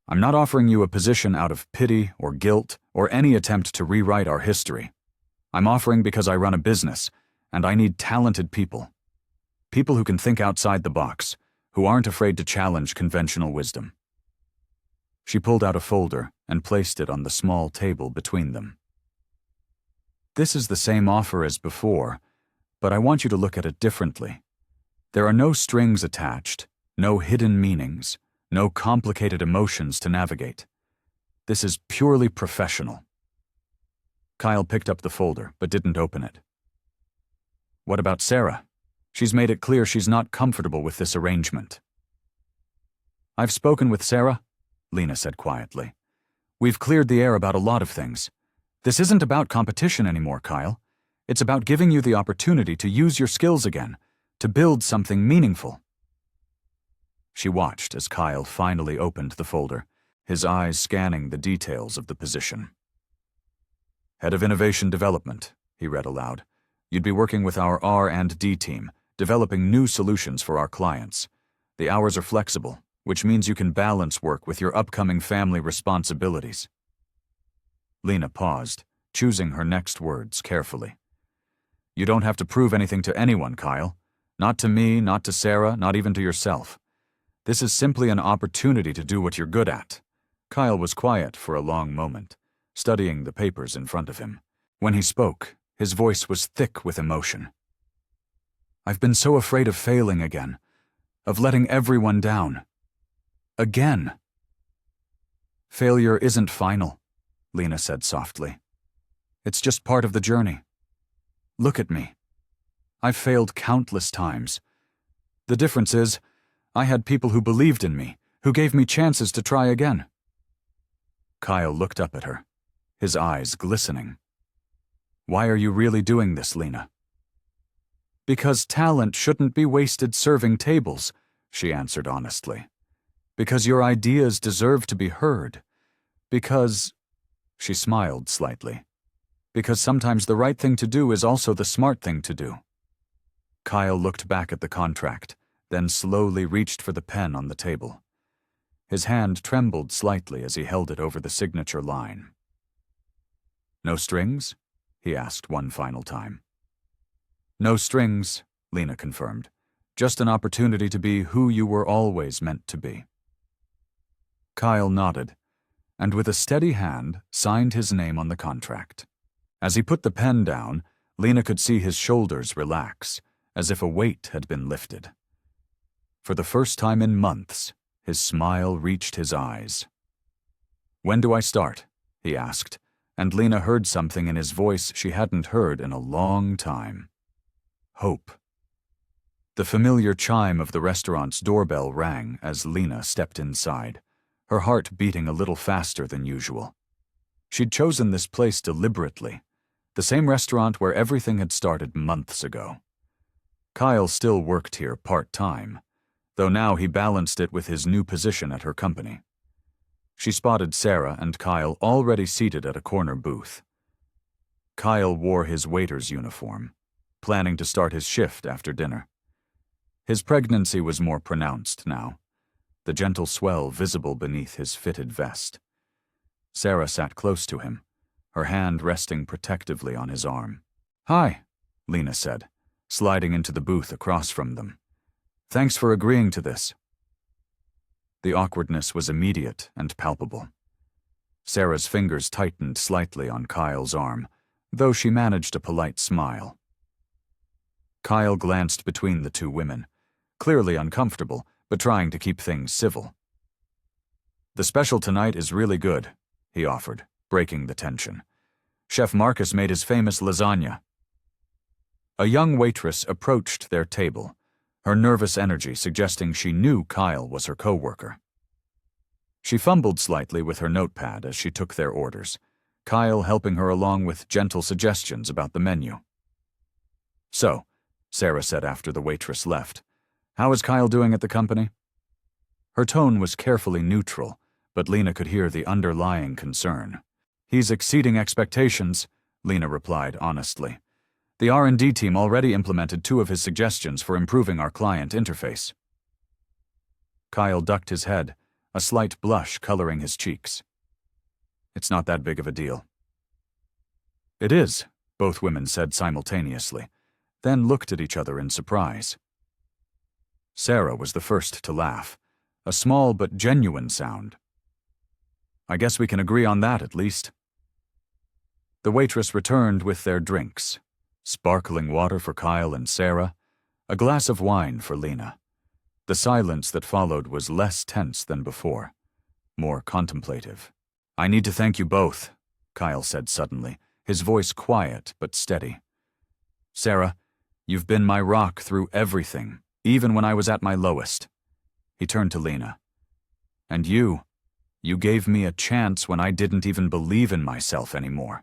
I'm not offering you a position out of pity or guilt or any attempt to rewrite our history. I'm offering because I run a business, and I need talented people. People who can think outside the box, who aren't afraid to challenge conventional wisdom. She pulled out a folder and placed it on the small table between them. This is the same offer as before, but I want you to look at it differently. There are no strings attached, no hidden meanings, no complicated emotions to navigate. This is purely professional. Kyle picked up the folder, but didn't open it. What about Sarah? She's made it clear she's not comfortable with this arrangement. I've spoken with Sarah, Lena said quietly. We've cleared the air about a lot of things. This isn't about competition anymore, Kyle. It's about giving you the opportunity to use your skills again, to build something meaningful. She watched as Kyle finally opened the folder, his eyes scanning the details of the position. Head of Innovation Development, he read aloud. You'd be working with our R&D team, developing new solutions for our clients. The hours are flexible, which means you can balance work with your upcoming family responsibilities. Lena paused, choosing her next words carefully. You don't have to prove anything to anyone, Kyle. Not to me, not to Sarah, not even to yourself. This is simply an opportunity to do what you're good at. Kyle was quiet for a long moment, studying the papers in front of him. When he spoke, his voice was thick with emotion. I've been so afraid of failing again, of letting everyone down. Again. Failure isn't final, Lena said softly. It's just part of the journey. Look at me. I've failed countless times. The difference is, I had people who believed in me, who gave me chances to try again. Kyle looked up at her, his eyes glistening. Why are you really doing this, Lena? Because talent shouldn't be wasted serving tables, she answered honestly. Because your ideas deserve to be heard. Because, she smiled slightly, because sometimes the right thing to do is also the smart thing to do. Kyle looked back at the contract, then slowly reached for the pen on the table. His hand trembled slightly as he held it over the signature line. No strings? He asked one final time. No strings, Lena confirmed. Just an opportunity to be who you were always meant to be. Kyle nodded, and with a steady hand signed his name on the contract. As he put the pen down, Lena could see his shoulders relax, as if a weight had been lifted. For the first time in months, his smile reached his eyes. When do I start? He asked, and Lena heard something in his voice she hadn't heard in a long time. Hope. The familiar chime of the restaurant's doorbell rang as Lena stepped inside, her heart beating a little faster than usual. She'd chosen this place deliberately, the same restaurant where everything had started months ago. Kyle still worked here part-time, though now he balanced it with his new position at her company. She spotted Sarah and Kyle already seated at a corner booth. Kyle wore his waiter's uniform, planning to start his shift after dinner. His pregnancy was more pronounced now, the gentle swell visible beneath his fitted vest. Sarah sat close to him, her hand resting protectively on his arm. Hi, Lena said, sliding into the booth across from them. Thanks for agreeing to this. The awkwardness was immediate and palpable. Sarah's fingers tightened slightly on Kyle's arm, though she managed a polite smile. Kyle glanced between the two women, clearly uncomfortable, but trying to keep things civil. The special tonight is really good, he offered, breaking the tension. Chef Marcus made his famous lasagna. A young waitress approached their table, her nervous energy suggesting she knew Kyle was her co-worker. She fumbled slightly with her notepad as she took their orders, Kyle helping her along with gentle suggestions about the menu. So, Sarah said after the waitress left, how is Kyle doing at the company? Her tone was carefully neutral, but Lena could hear the underlying concern. He's exceeding expectations, Lena replied honestly. The R&D team already implemented 2 of his suggestions for improving our client interface. Kyle ducked his head, a slight blush coloring his cheeks. "It's not that big of a deal." "It is," both women said simultaneously, then looked at each other in surprise. Sarah was the first to laugh, a small but genuine sound. "I guess we can agree on that at least." The waitress returned with their drinks, sparkling water for Kyle and Sarah, a glass of wine for Lena. The silence that followed was less tense than before, more contemplative. "I need to thank you both," Kyle said suddenly, his voice quiet but steady. "Sarah, you've been my rock through everything, even when I was at my lowest." He turned to Lena. "And you gave me a chance when I didn't even believe in myself anymore."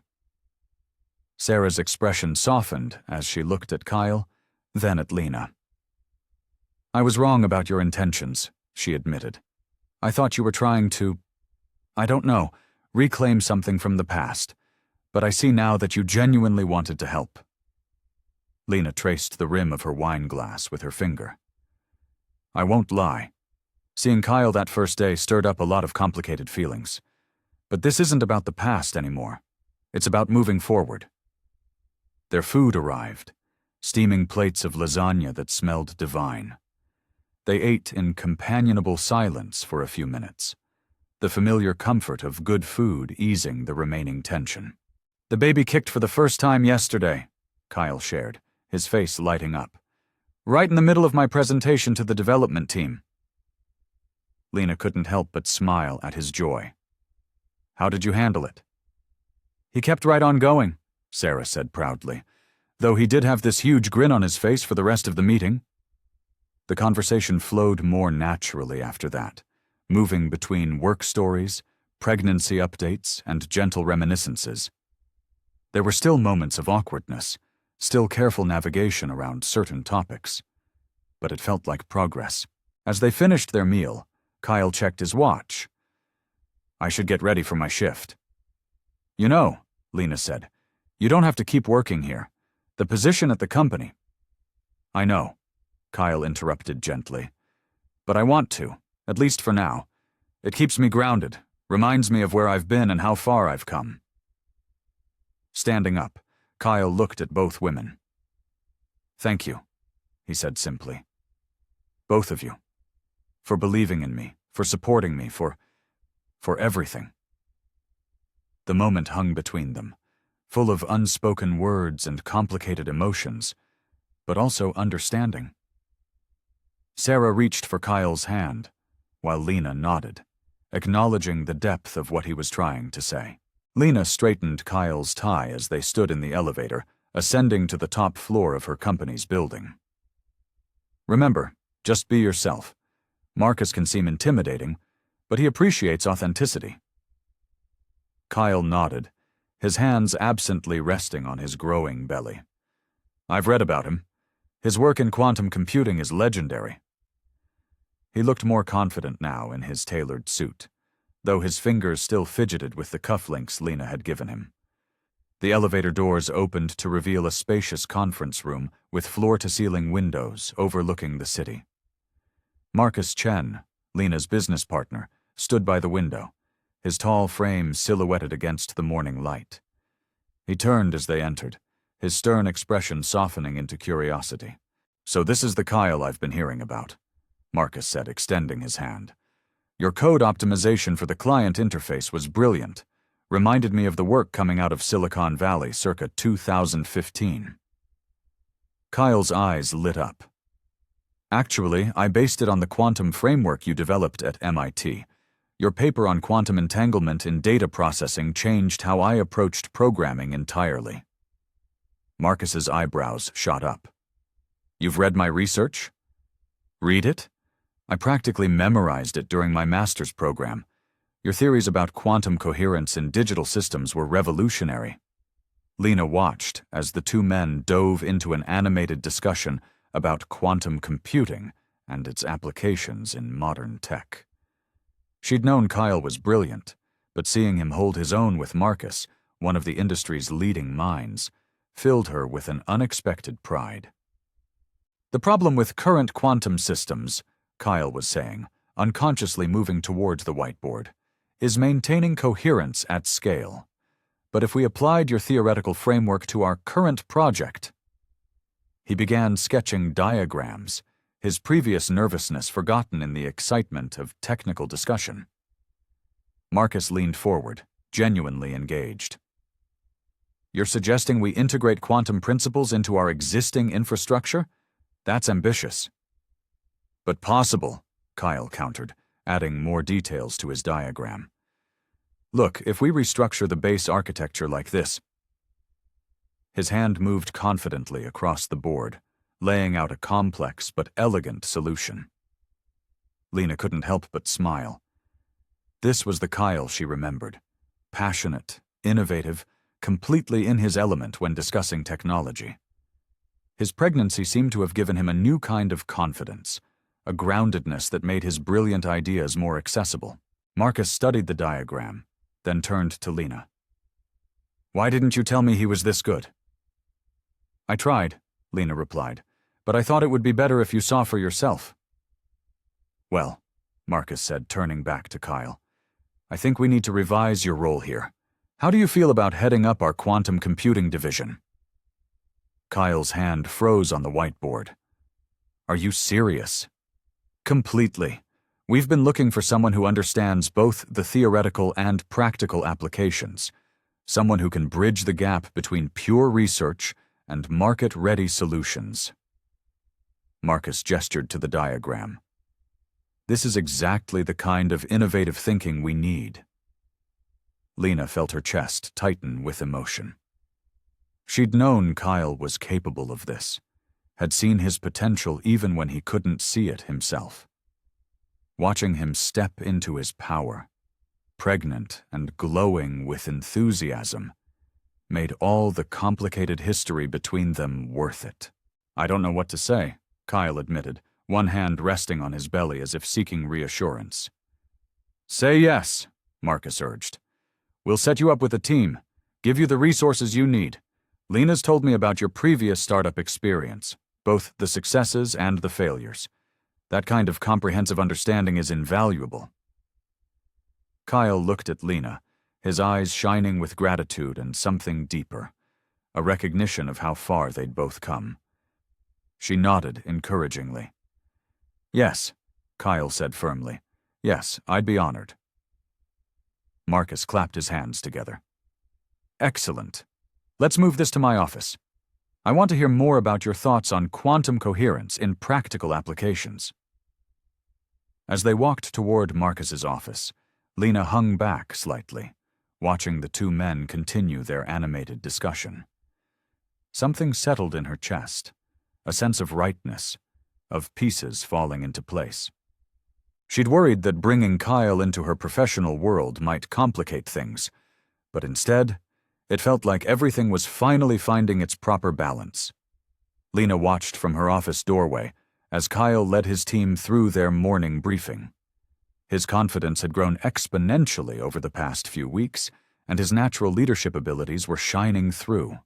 Sarah's expression softened as she looked at Kyle, then at Lena. "I was wrong about your intentions," she admitted. "I thought you were trying to, I don't know, reclaim something from the past, but I see now that you genuinely wanted to help." Lena traced the rim of her wine glass with her finger. "I won't lie. Seeing Kyle that first day stirred up a lot of complicated feelings. But this isn't about the past anymore. It's about moving forward." Their food arrived, steaming plates of lasagna that smelled divine. They ate in companionable silence for a few minutes, the familiar comfort of good food easing the remaining tension. "The baby kicked for the first time yesterday," Kyle shared, his face lighting up. "Right in the middle of my presentation to the development team." Lena couldn't help but smile at his joy. "How did you handle it?" "He kept right on going," Sarah said proudly, though he did have this huge grin on his face for the rest of the meeting. The conversation flowed more naturally after that, moving between work stories, pregnancy updates, and gentle reminiscences. There were still moments of awkwardness, still careful navigation around certain topics. But it felt like progress. As they finished their meal, Kyle checked his watch. "I should get ready for my shift." "You know," Lena said, "you don't have to keep working here. The position at the company—" "I know," Kyle interrupted gently. "But I want to, at least for now. It keeps me grounded, reminds me of where I've been and how far I've come." Standing up, Kyle looked at both women. "Thank you," he said simply. "Both of you. For believing in me, for supporting me, for everything." The moment hung between them, full of unspoken words and complicated emotions, but also understanding. Sarah reached for Kyle's hand, while Lena nodded, acknowledging the depth of what he was trying to say. Lena straightened Kyle's tie as they stood in the elevator, ascending to the top floor of her company's building. "Remember, just be yourself. Marcus can seem intimidating, but he appreciates authenticity." Kyle nodded, his hands absently resting on his growing belly. "I've read about him. His work in quantum computing is legendary." He looked more confident now in his tailored suit, though his fingers still fidgeted with the cufflinks Lena had given him. The elevator doors opened to reveal a spacious conference room with floor-to-ceiling windows overlooking the city. Marcus Chen, Lena's business partner, stood by the window, his tall frame silhouetted against the morning light. He turned as they entered, his stern expression softening into curiosity. "So this is the Kyle I've been hearing about," Marcus said, extending his hand. "Your code optimization for the client interface was brilliant. Reminded me of the work coming out of Silicon Valley circa 2015. Kyle's eyes lit up. "Actually, I based it on the quantum framework you developed at MIT. Your paper on quantum entanglement in data processing changed how I approached programming entirely." Marcus's eyebrows shot up. "You've read my research?" "Read it? I practically memorized it during my master's program. Your theories about quantum coherence in digital systems were revolutionary." Lena watched as the two men dove into an animated discussion about quantum computing and its applications in modern tech. She'd known Kyle was brilliant, but seeing him hold his own with Marcus, one of the industry's leading minds, filled her with an unexpected pride. "The problem with current quantum systems," Kyle was saying, unconsciously moving toward the whiteboard, is maintaining coherence at scale. But if we applied your theoretical framework to our current project... He began sketching diagrams, his previous nervousness forgotten in the excitement of technical discussion. Marcus leaned forward, genuinely engaged. You're suggesting we integrate quantum principles into our existing infrastructure? That's ambitious. But possible, Kyle countered, adding more details to his diagram. Look, if we restructure the base architecture like this... His hand moved confidently across the board, laying out a complex but elegant solution. Lena couldn't help but smile. This was the Kyle she remembered. Passionate, innovative, completely in his element when discussing technology. His pregnancy seemed to have given him a new kind of confidence, a groundedness that made his brilliant ideas more accessible. Marcus studied the diagram, then turned to Lena. Why didn't you tell me he was this good? I tried, Lena replied, but I thought it would be better if you saw for yourself. Well, Marcus said, turning back to Kyle, I think we need to revise your role here. How do you feel about heading up our quantum computing division? Kyle's hand froze on the whiteboard. Are you serious? Completely. We've been looking for someone who understands both the theoretical and practical applications, someone who can bridge the gap between pure research and market-ready solutions. Marcus gestured to the diagram. This is exactly the kind of innovative thinking we need. Lena felt her chest tighten with emotion. She'd known Kyle was capable of this, had seen his potential even when he couldn't see it himself. Watching him step into his power, pregnant and glowing with enthusiasm, made all the complicated history between them worth it. I don't know what to say, Kyle admitted, one hand resting on his belly as if seeking reassurance. Say yes, Marcus urged. We'll set you up with a team, give you the resources you need. Lena's told me about your previous startup experience, both the successes and the failures. That kind of comprehensive understanding is invaluable. Kyle looked at Lena, his eyes shining with gratitude and something deeper, a recognition of how far they'd both come. She nodded encouragingly. Yes, Kyle said firmly. Yes, I'd be honored. Marcus clapped his hands together. Excellent. Let's move this to my office. I want to hear more about your thoughts on quantum coherence in practical applications. As they walked toward Marcus's office, Lena hung back slightly, watching the two men continue their animated discussion. Something settled in her chest, a sense of rightness, of pieces falling into place. She'd worried that bringing Kyle into her professional world might complicate things, but instead, it felt like everything was finally finding its proper balance. Lena watched from her office doorway as Kyle led his team through their morning briefing. His confidence had grown exponentially over the past few weeks, and his natural leadership abilities were shining through.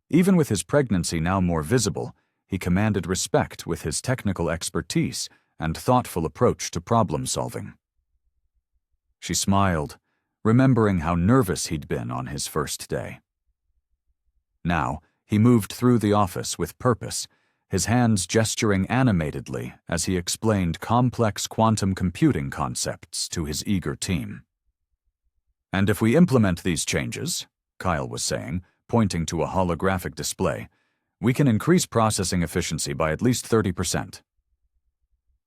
Even with his pregnancy now more visible, he commanded respect with his technical expertise and thoughtful approach to problem-solving. She smiled, remembering how nervous he'd been on his first day. Now, he moved through the office with purpose, his hands gesturing animatedly as he explained complex quantum computing concepts to his eager team. And if we implement these changes, Kyle was saying, pointing to a holographic display, we can increase processing efficiency by at least 30%.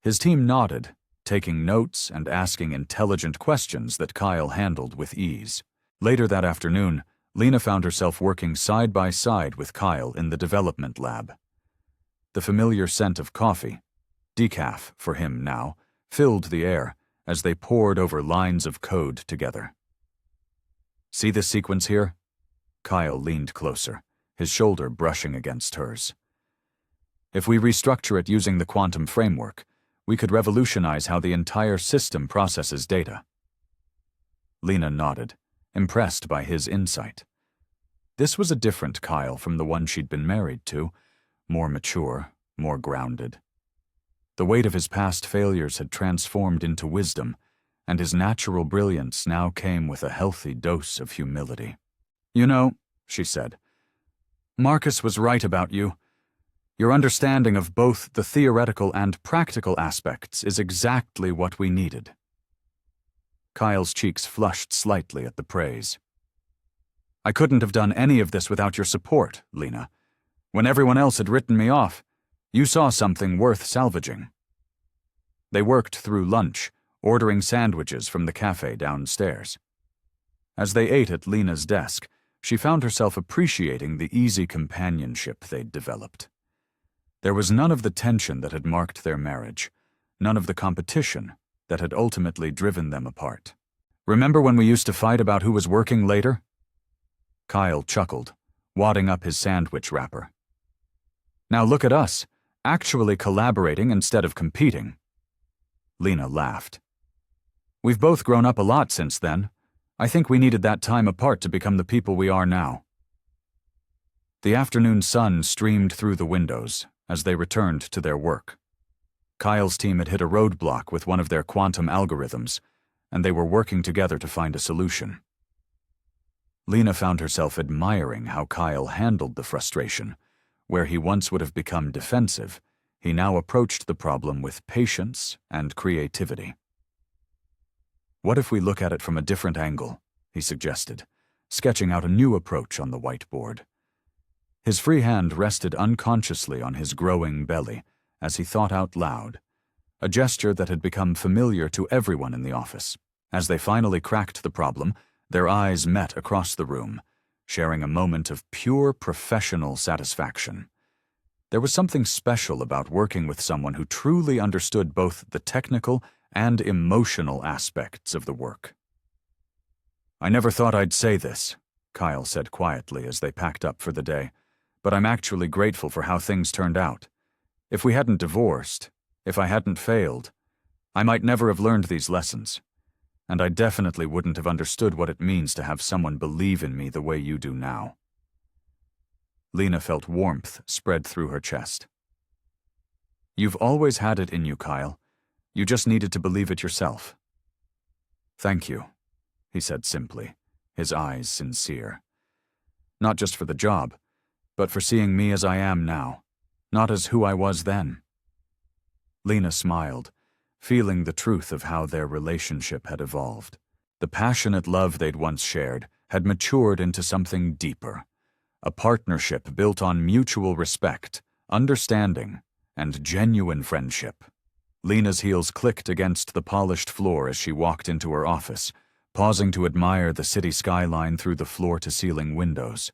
His team nodded, taking notes and asking intelligent questions that Kyle handled with ease. Later that afternoon, Lena found herself working side by side with Kyle in the development lab. The familiar scent of coffee, decaf for him now, filled the air as they pored over lines of code together. See this sequence here? Kyle leaned closer, his shoulder brushing against hers. If we restructure it using the quantum framework, we could revolutionize how the entire system processes data. Lena nodded, impressed by his insight. This was a different Kyle from the one she'd been married to, more mature, more grounded. The weight of his past failures had transformed into wisdom, and his natural brilliance now came with a healthy dose of humility. "You know," she said, "Marcus was right about you. Your understanding of both the theoretical and practical aspects is exactly what we needed." Kyle's cheeks flushed slightly at the praise. "I couldn't have done any of this without your support, Lena. When everyone else had written me off, you saw something worth salvaging." They worked through lunch, ordering sandwiches from the cafe downstairs. As they ate at Lena's desk, she found herself appreciating the easy companionship they'd developed. There was none of the tension that had marked their marriage, none of the competition that had ultimately driven them apart. "Remember when we used to fight about who was working later?" Kyle chuckled, wadding up his sandwich wrapper. "Now look at us, actually collaborating instead of competing." Lena laughed. "We've both grown up a lot since then. I think we needed that time apart to become the people we are now." The afternoon sun streamed through the windows as they returned to their work. Kyle's team had hit a roadblock with one of their quantum algorithms, and they were working together to find a solution. Lena found herself admiring how Kyle handled the frustration. Where he once would have become defensive, he now approached the problem with patience and creativity. "What if we look at it from a different angle?" he suggested, sketching out a new approach on the whiteboard. His free hand rested unconsciously on his growing belly as he thought out loud, a gesture that had become familiar to everyone in the office. As they finally cracked the problem, their eyes met across the room, sharing a moment of pure professional satisfaction. There was something special about working with someone who truly understood both the technical and emotional aspects of the work. "I never thought I'd say this," Kyle said quietly as they packed up for the day, "but I'm actually grateful for how things turned out. If we hadn't divorced, if I hadn't failed, I might never have learned these lessons. And I definitely wouldn't have understood what it means to have someone believe in me the way you do now." Lena felt warmth spread through her chest. "You've always had it in you, Kyle. You just needed to believe it yourself." "Thank you," he said simply, his eyes sincere. "Not just for the job, but for seeing me as I am now, not as who I was then." Lena smiled, feeling the truth of how their relationship had evolved. The passionate love they'd once shared had matured into something deeper, a partnership built on mutual respect, understanding, and genuine friendship. Lena's heels clicked against the polished floor as she walked into her office, pausing to admire the city skyline through the floor-to-ceiling windows.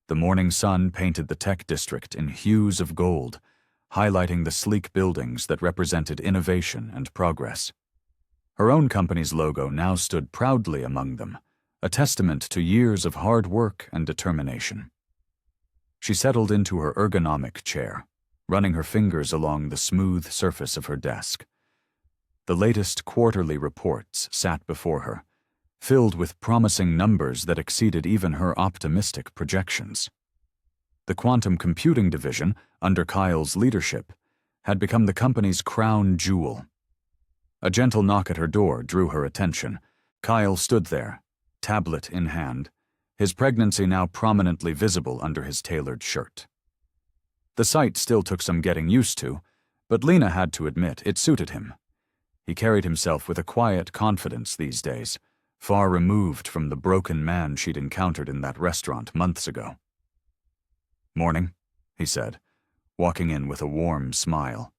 The morning sun painted the tech district in hues of gold, highlighting the sleek buildings that represented innovation and progress. Her own company's logo now stood proudly among them, a testament to years of hard work and determination. She settled into her ergonomic chair, running her fingers along the smooth surface of her desk. The latest quarterly reports sat before her, filled with promising numbers that exceeded even her optimistic projections. The quantum computing division, under Kyle's leadership, had become the company's crown jewel. A gentle knock at her door drew her attention. Kyle stood there, tablet in hand, his pregnancy now prominently visible under his tailored shirt. The sight still took some getting used to, but Lena had to admit it suited him. He carried himself with a quiet confidence these days, far removed from the broken man she'd encountered in that restaurant months ago. "Morning," he said, walking in with a warm smile.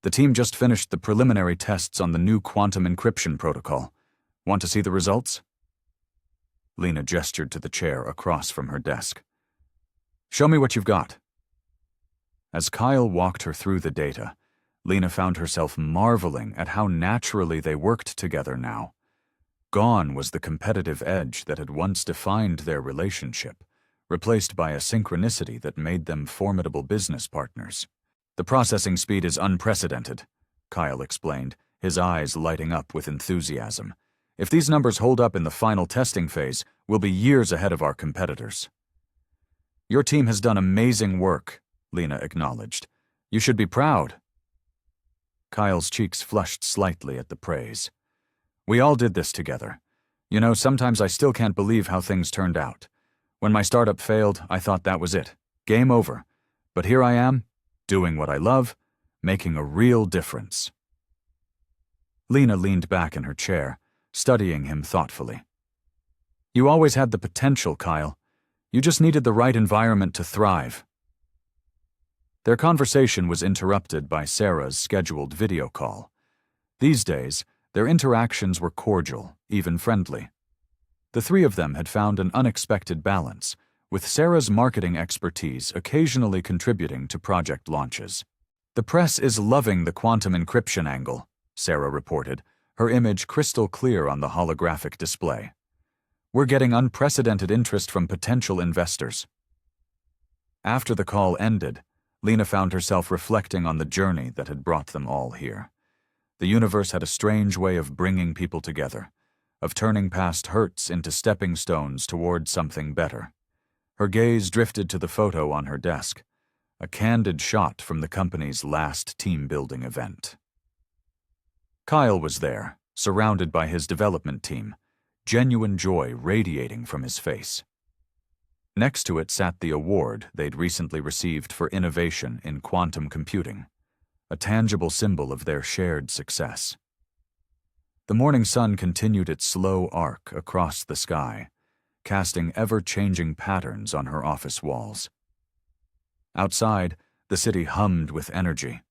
"The team just finished the preliminary tests on the new quantum encryption protocol. Want to see the results?" Lena gestured to the chair across from her desk. "Show me what you've got." As Kyle walked her through the data, Lena found herself marveling at how naturally they worked together now. Gone was the competitive edge that had once defined their relationship, replaced by a synchronicity that made them formidable business partners. "The processing speed is unprecedented," Kyle explained, his eyes lighting up with enthusiasm. "If these numbers hold up in the final testing phase, we'll be years ahead of our competitors." "Your team has done amazing work," Lena acknowledged. "You should be proud." Kyle's cheeks flushed slightly at the praise. "We all did this together. You know, sometimes I still can't believe how things turned out. When my startup failed, I thought that was it. Game over. But here I am, doing what I love, making a real difference." Lena leaned back in her chair, studying him thoughtfully. "You always had the potential, Kyle. You just needed the right environment to thrive." Their conversation was interrupted by Sarah's scheduled video call. These days, their interactions were cordial, even friendly. The three of them had found an unexpected balance, with Sarah's marketing expertise occasionally contributing to project launches. "The press is loving the quantum encryption angle," Sarah reported, her image crystal clear on the holographic display. "We're getting unprecedented interest from potential investors." After the call ended, Lena found herself reflecting on the journey that had brought them all here. The universe had a strange way of bringing people together, of turning past hurts into stepping stones towards something better. Her gaze drifted to the photo on her desk, a candid shot from the company's last team-building event. Kyle was there, surrounded by his development team, genuine joy radiating from his face. Next to it sat the award they'd recently received for innovation in quantum computing, a tangible symbol of their shared success. The morning sun continued its slow arc across the sky, casting ever-changing patterns on her office walls. Outside, the city hummed with energy,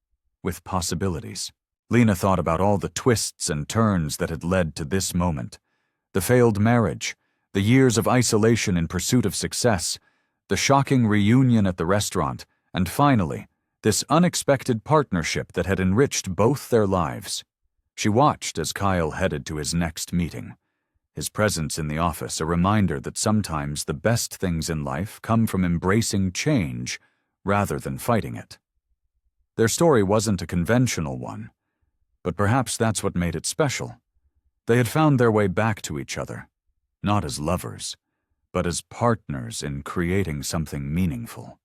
with possibilities. Lena thought about all the twists and turns that had led to this moment: the failed marriage, the years of isolation in pursuit of success, the shocking reunion at the restaurant, and finally, this unexpected partnership that had enriched both their lives. She watched as Kyle headed to his next meeting, his presence in the office a reminder that sometimes the best things in life come from embracing change rather than fighting it. Their story wasn't a conventional one, but perhaps that's what made it special. They had found their way back to each other, not as lovers, but as partners in creating something meaningful.